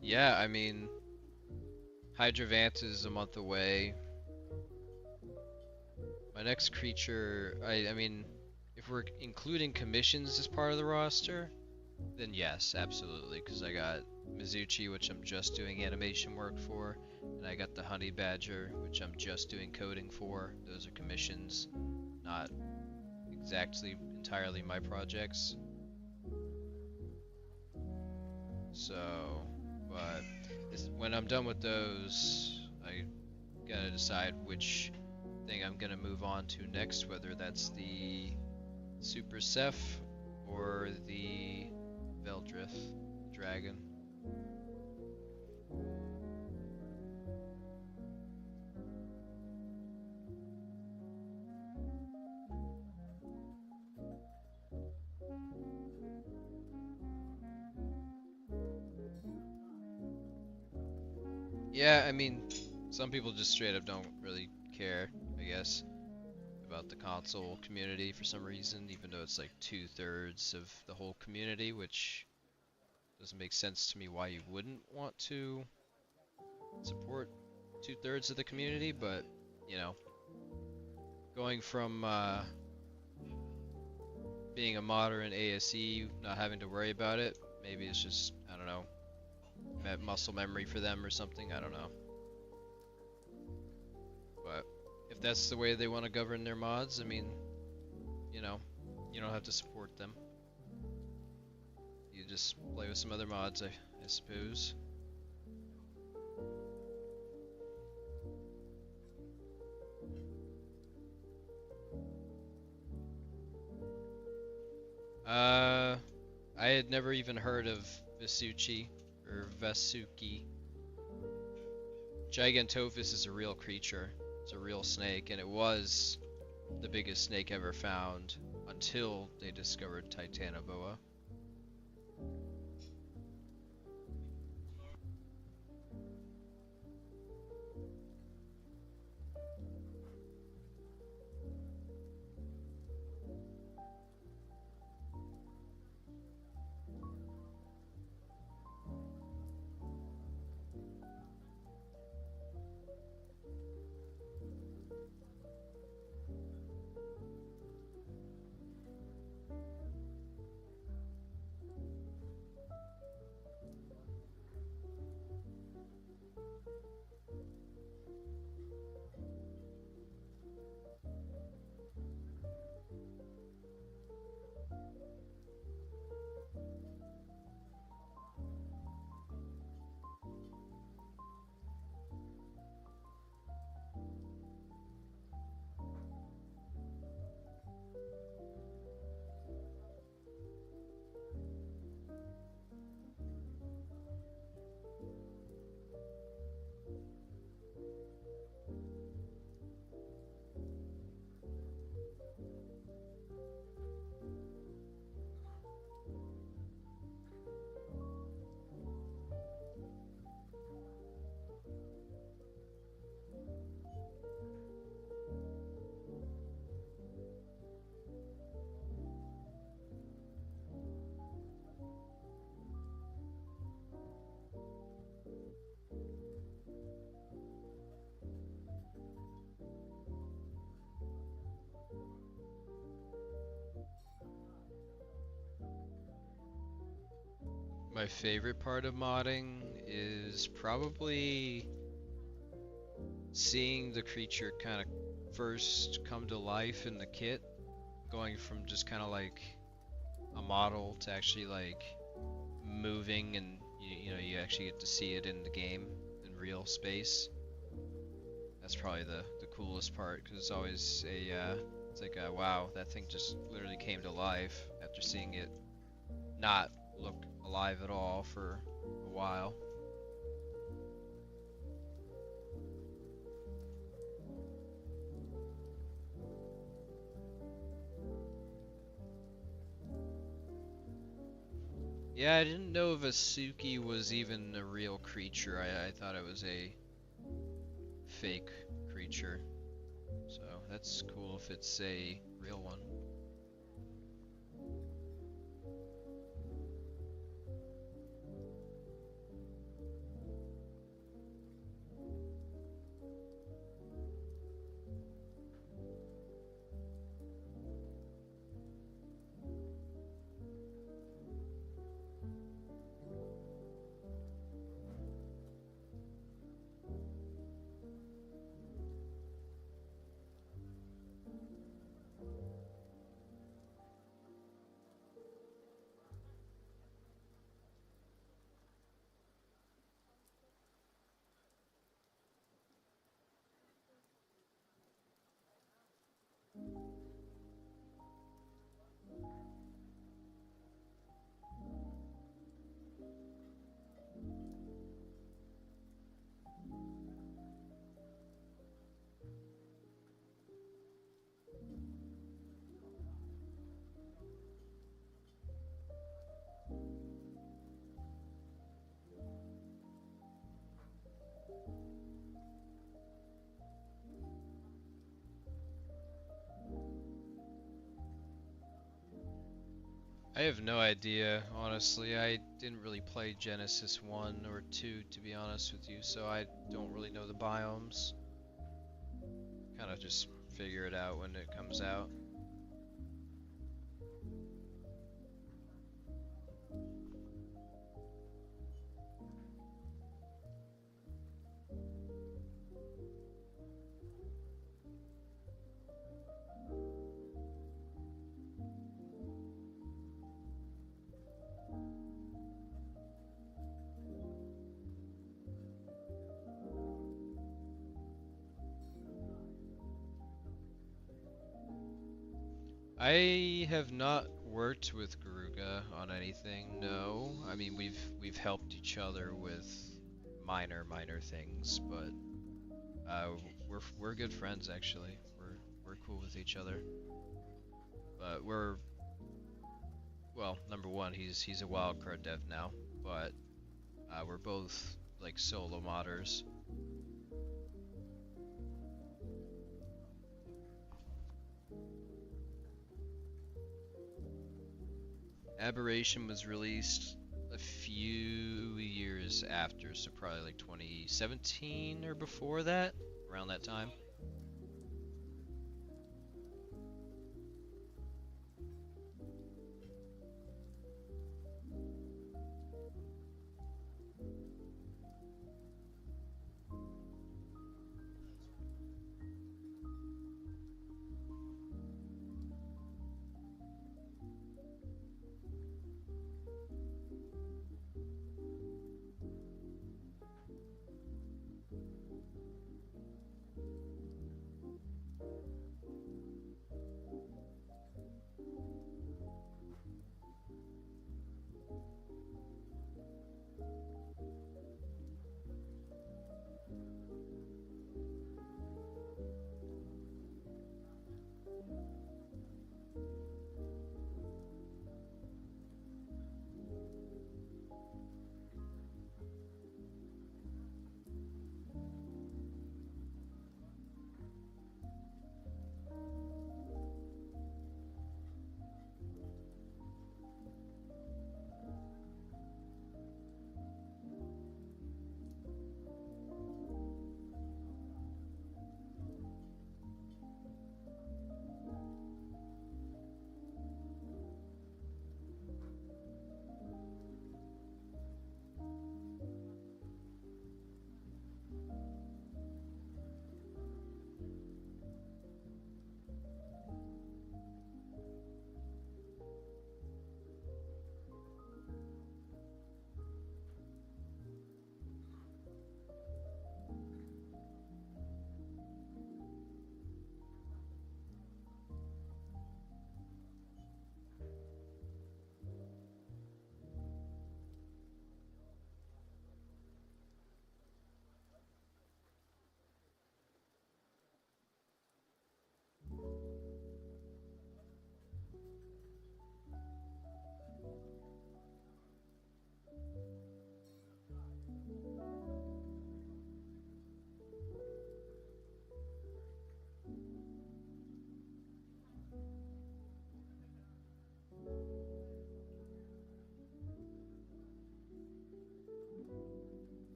S1: Yeah, I mean, Hydravant is a month away. My next creature, I mean, if we're including commissions as part of the roster, then yes, absolutely, because I got Mizuchi, which I'm just doing animation work for, and I got the Honey Badger, which I'm just doing coding for. Those are commissions, not exactly entirely my projects. So, but when I'm done with those, I gotta decide which thing I'm gonna move on to next, whether that's the Super Ceph or the Veldrith dragon. Yeah, I mean, some people just straight up don't really care, I guess, about the console community for some reason, even though it's like 2/3 of the whole community, which doesn't make sense to me why you wouldn't want to support 2/3 of the community, but, you know, going from being a modder in ASE, not having to worry about it, maybe it's just, I don't know, muscle memory for them or something, I don't know. But if that's the way they want to govern their mods, I mean, you know, you don't have to support them. You just play with some other mods, I suppose. I had never even heard of Visuchi or Vesuki. Gigantophis is a real creature. It's a real snake, and it was the biggest snake ever found until they discovered Titanoboa. My favorite part of modding is probably seeing the creature kind of first come to life in the kit, going from just kind of like a model to actually like moving, and you know, you actually get to see it in the game in real space. That's probably the coolest part, because it's always it's like a wow, that thing just literally came to life after seeing it not look alive at all for a while. Yeah, I didn't know Vasuki was even a real creature. I thought it was a fake creature. So that's cool if it's a real one. I have no idea, honestly. I didn't really play Genesis 1 or 2, to be honest with you, so I don't really know the biomes. Kind of just figure it out when it comes out. I have not worked with Garuga on anything, no. I mean, we've helped each other with minor things, but we're good friends actually. We're cool with each other. But well, number one, he's a wildcard dev now, but we're both like solo modders. Aberration was released a few years after, so probably like 2017 or before that, around that time.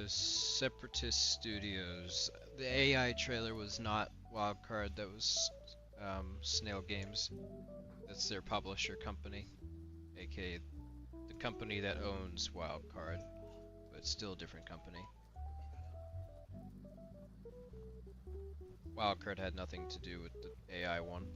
S1: Separatist Studios. The AI trailer was not Wildcard, that was Snail Games. That's their publisher company, aka the company that owns Wildcard, but it's still a different company. Wildcard had nothing to do with the AI one.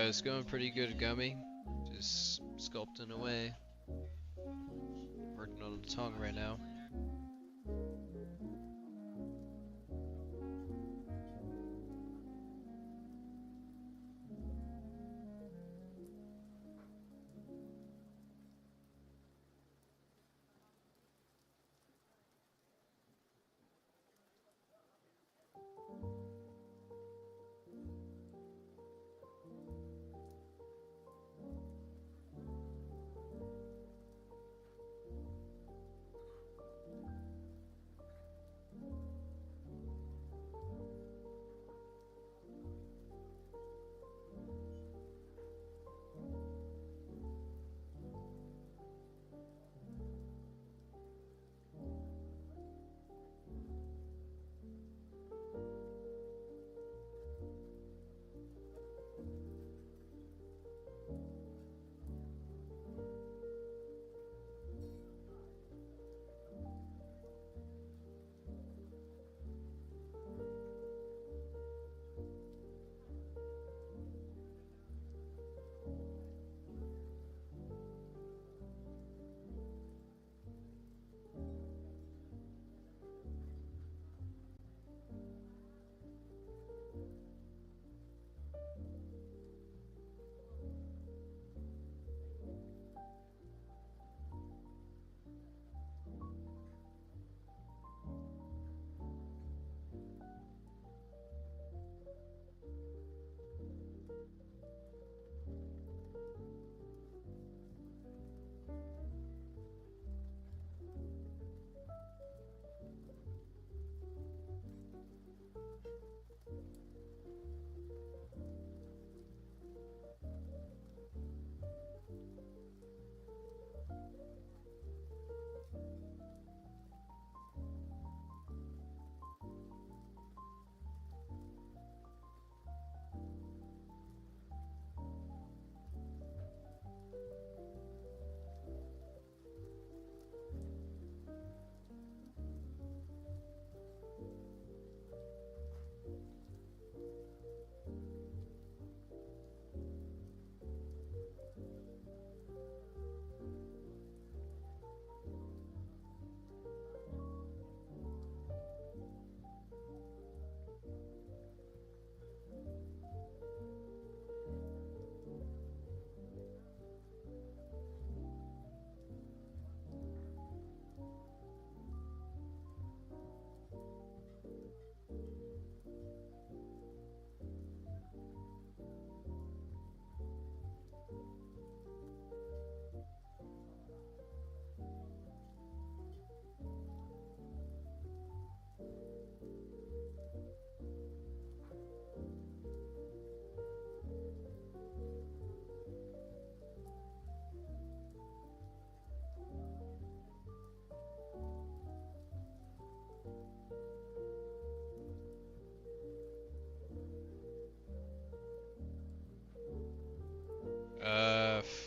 S1: It's going pretty good, Gummy. Just sculpting away. Working on the tongue right now.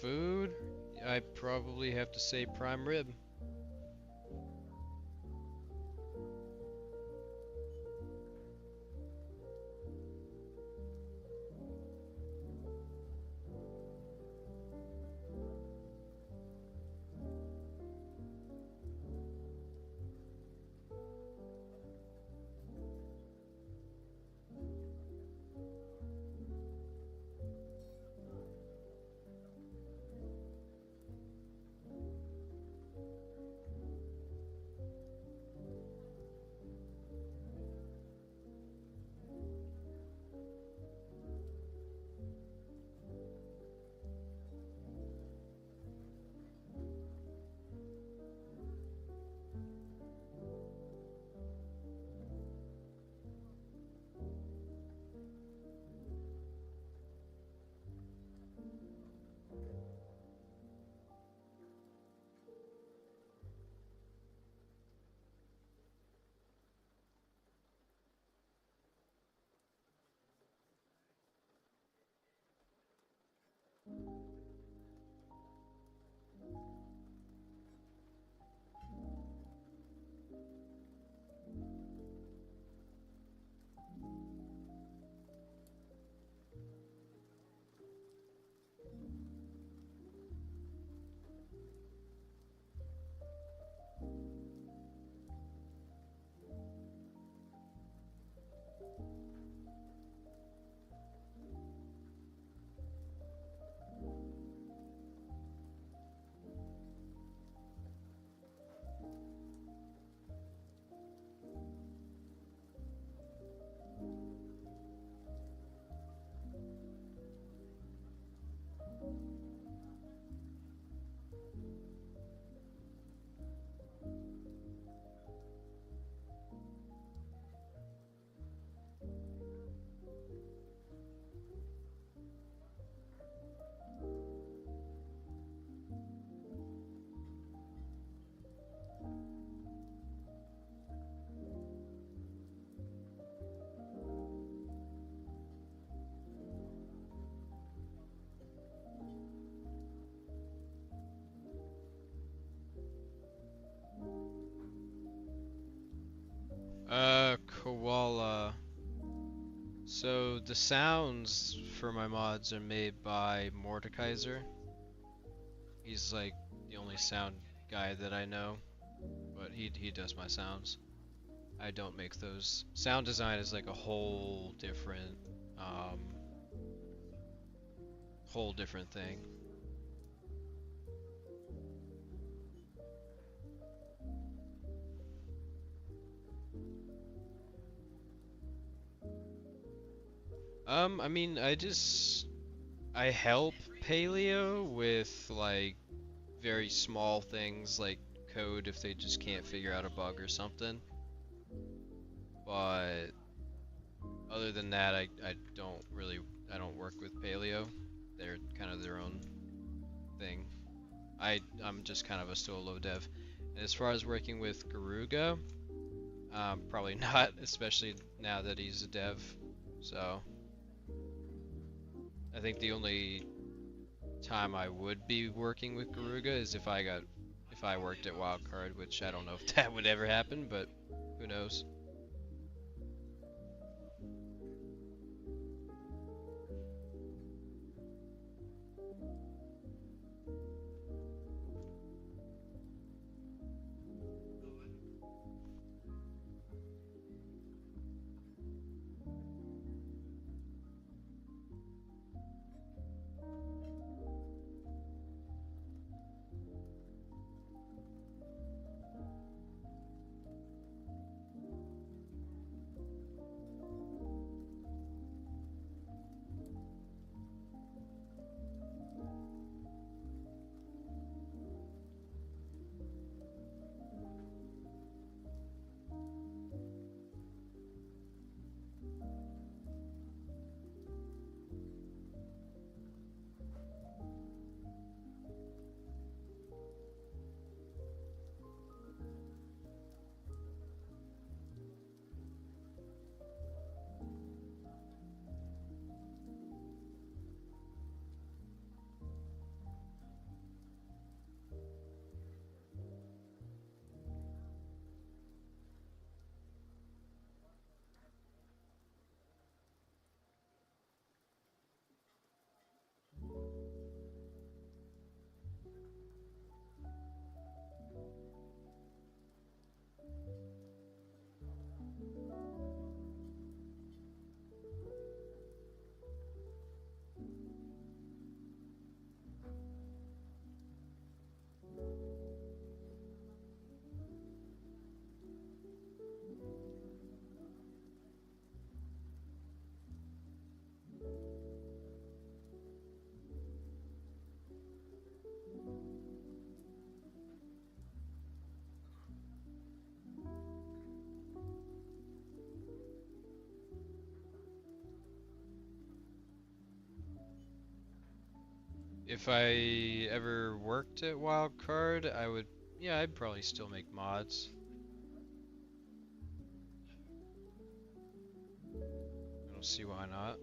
S1: Food? I probably have to say prime rib. But while so the sounds for my mods are made by Mordekaiser. He's like the only sound guy that I know, but he does my sounds. I don't make those. Sound design is like a whole different thing. I mean, I help Paleo with like very small things like code if they just can't figure out a bug or something. But other than that, I don't work with Paleo. They're kind of their own thing. I'm just kind of a solo dev. And as far as working with Garuga, probably not, especially now that he's a dev. So I think the only time I would be working with Garuga is if I worked at Wildcard, which I don't know if that would ever happen, but who knows. If I ever worked at Wildcard, I'd probably still make mods. I don't see why not.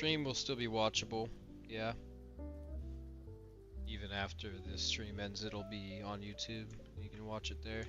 S1: stream will still be watchable, yeah. Even after this stream ends, it'll be on YouTube. You can watch it there.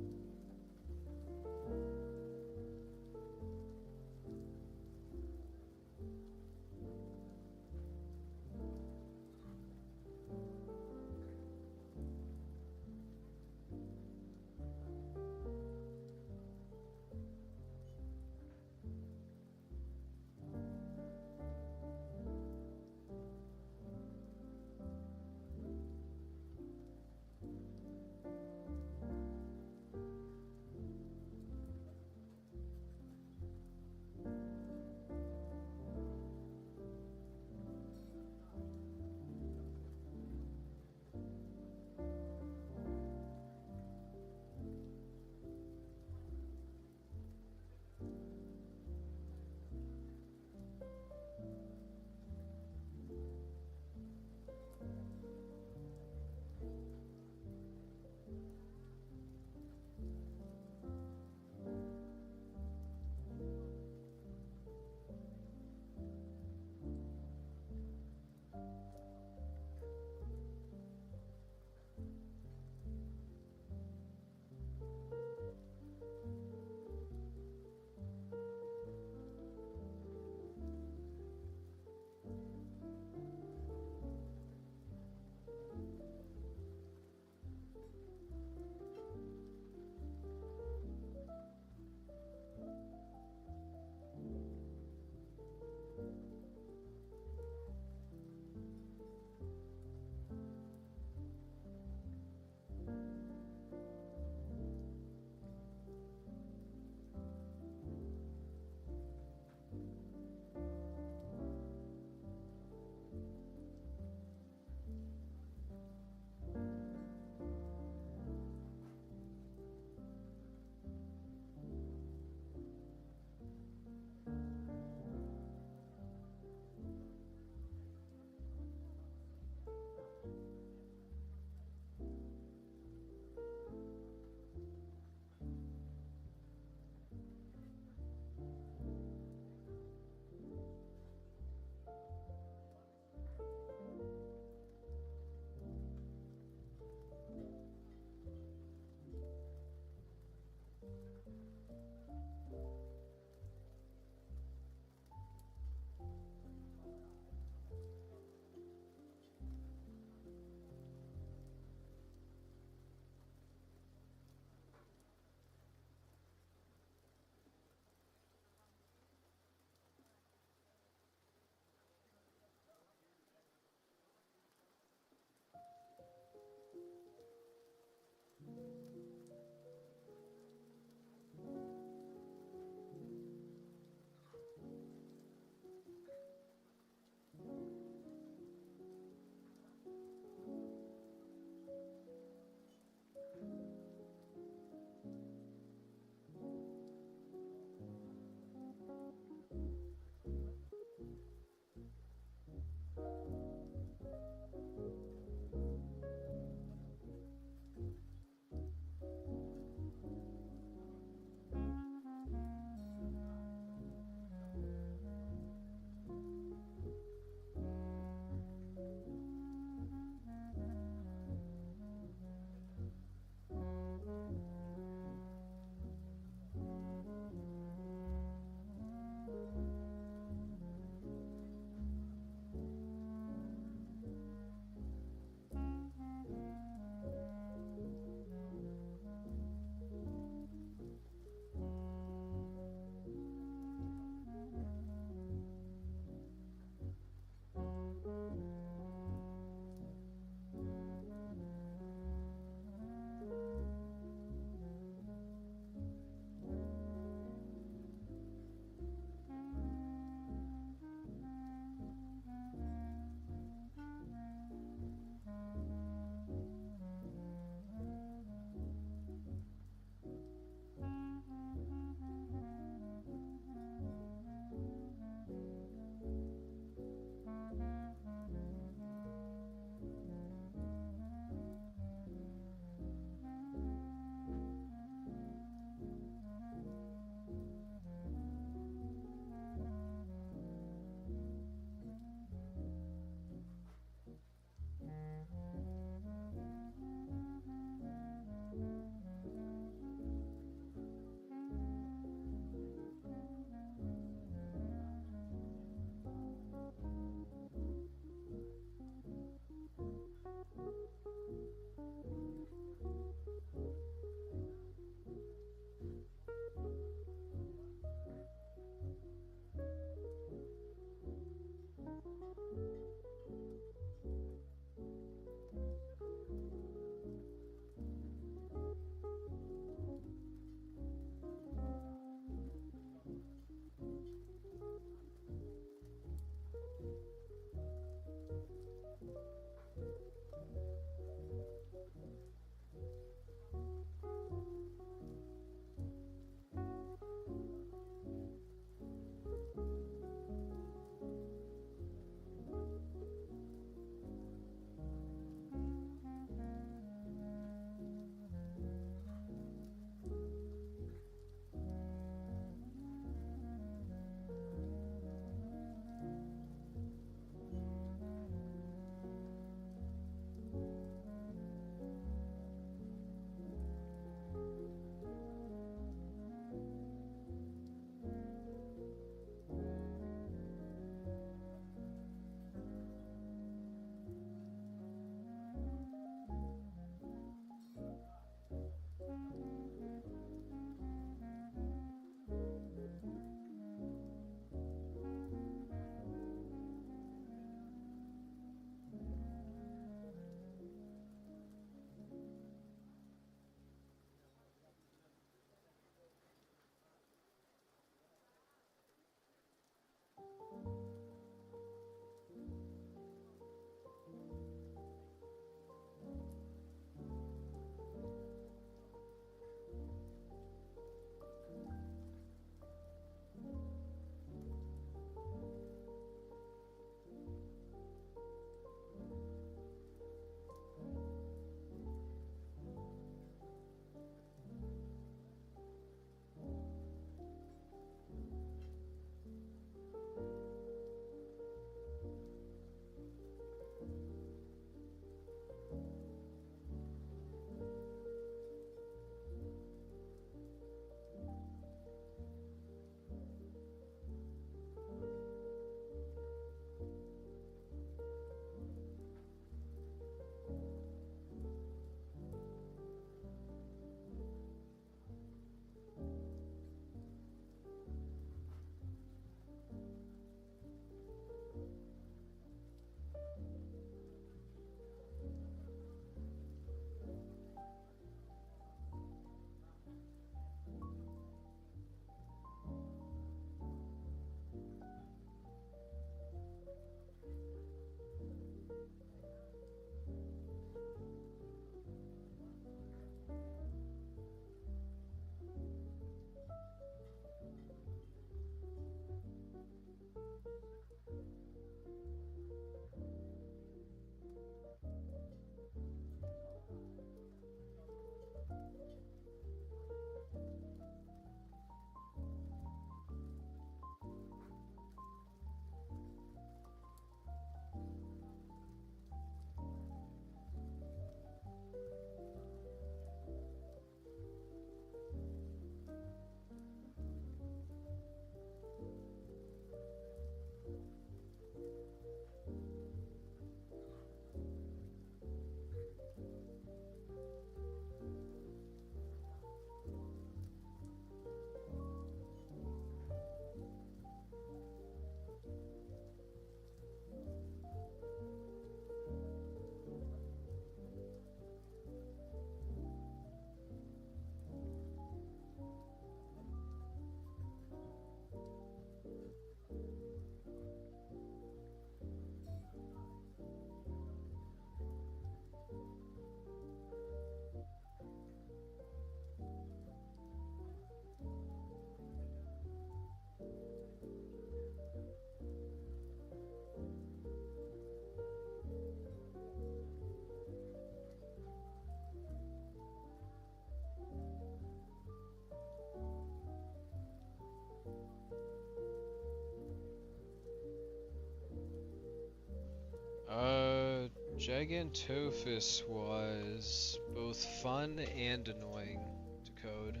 S1: Gigantophis was both fun and annoying to code.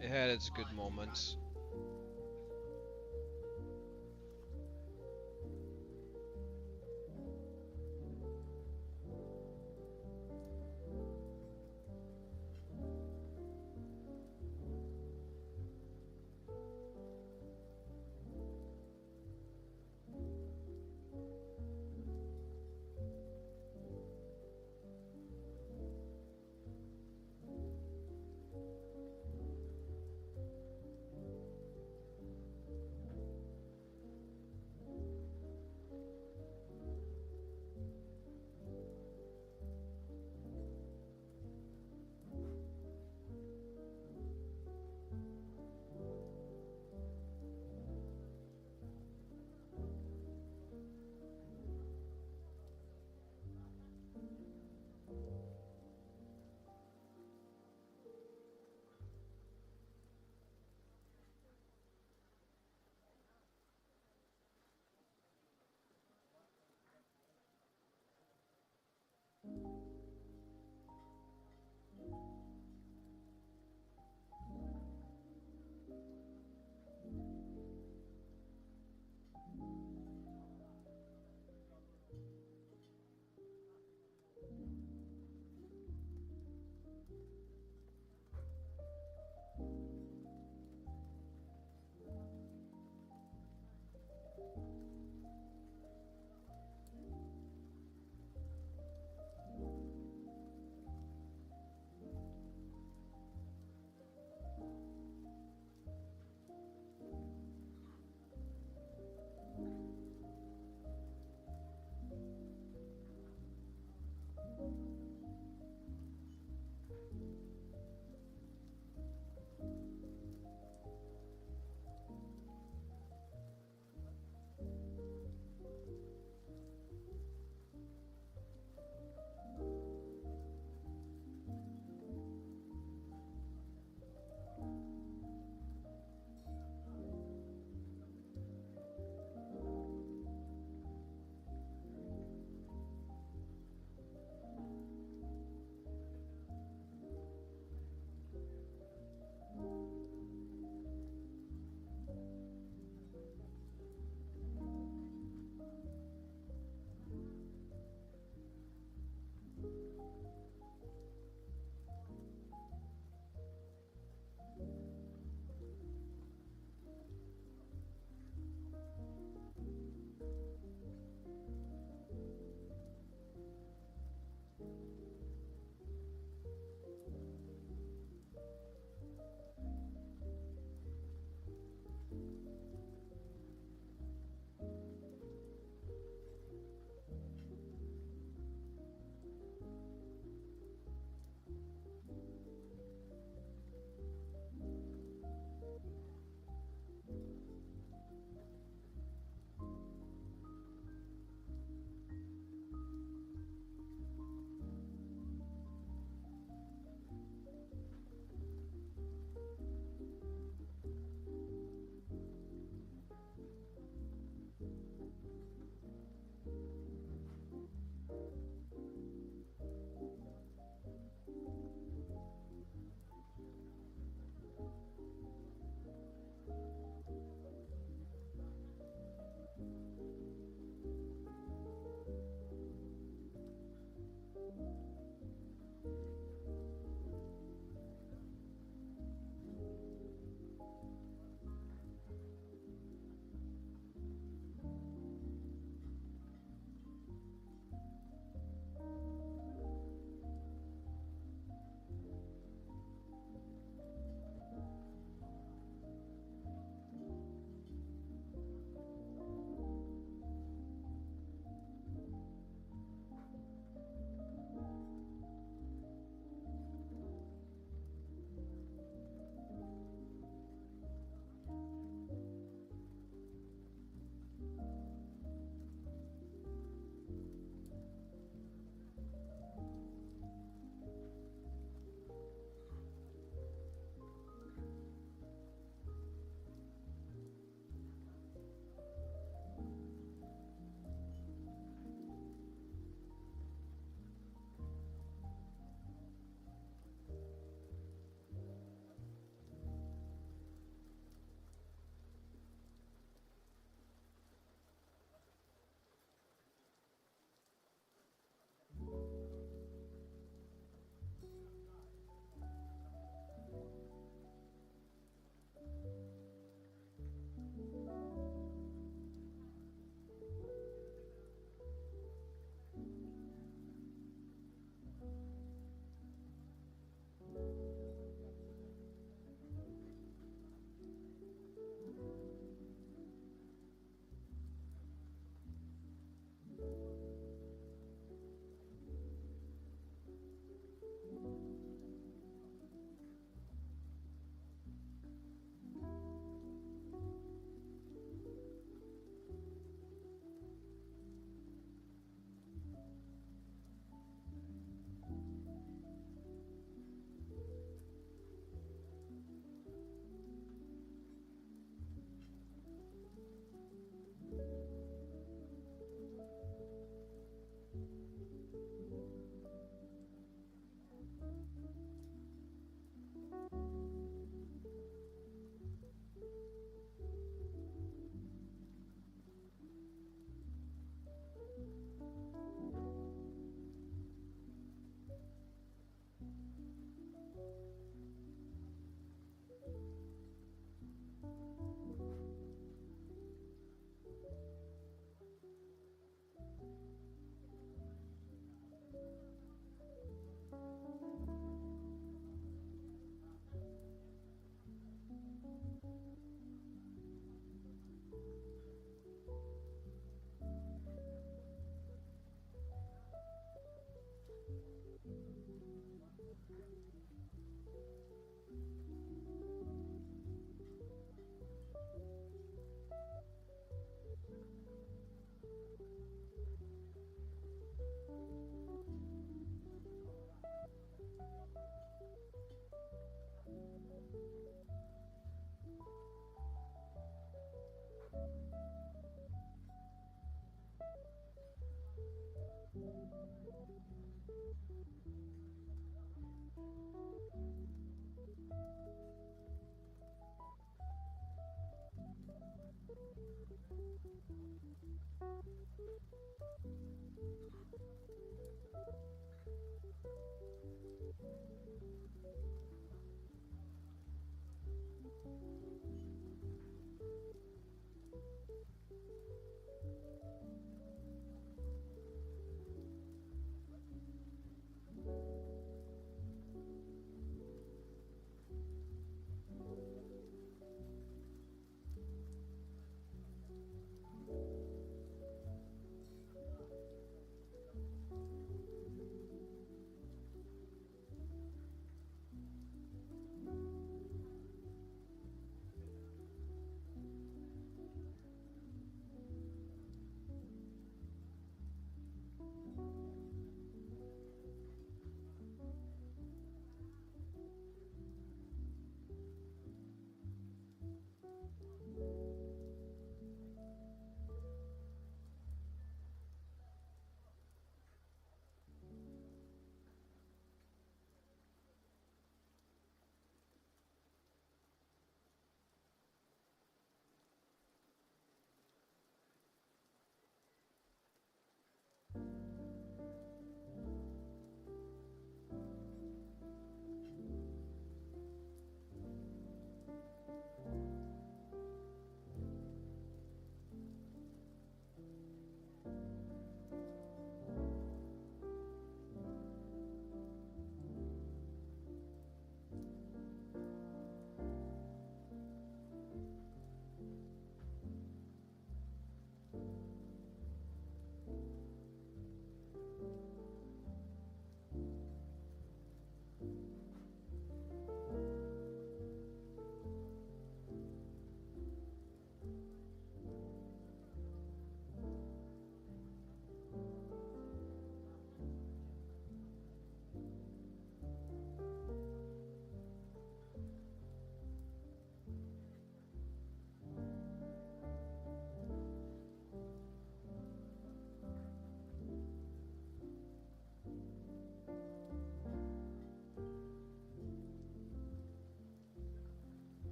S1: It had its good moments.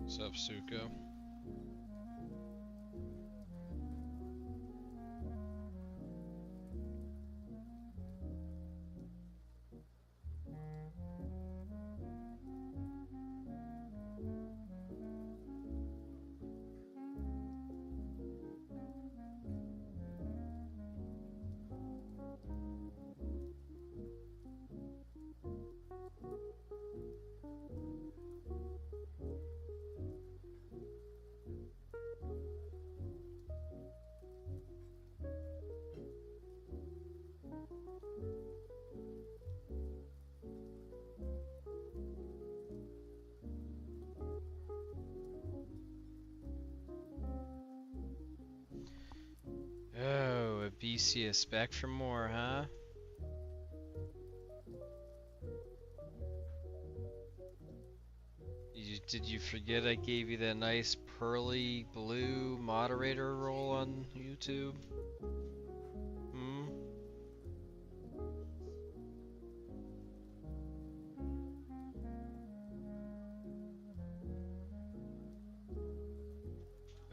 S1: What's up, Suko? Oh, Abesius, back for more, huh? Did you forget I gave you that nice pearly blue moderator role on YouTube? Hmm?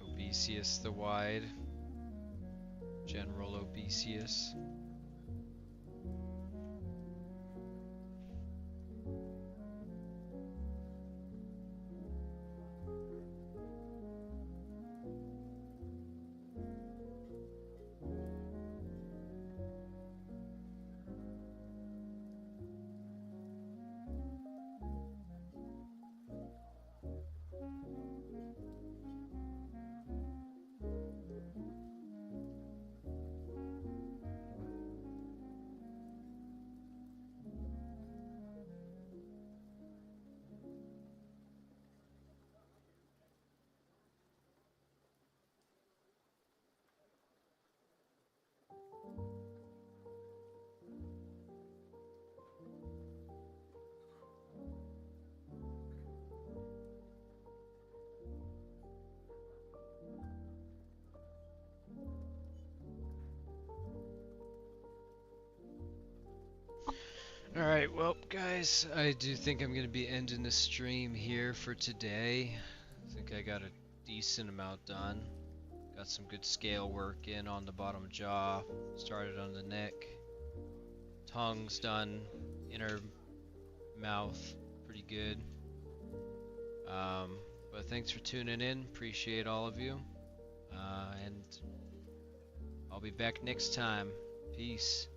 S1: Obesius the Wide. General Obesius. Alright, well, guys, I do think I'm going to be ending the stream here for today. I think I got a decent amount done. Got some good scale work in on the bottom jaw. Started on the neck. Tongue's done. Inner mouth, pretty good. But thanks for tuning in. Appreciate all of you. And I'll be back next time. Peace.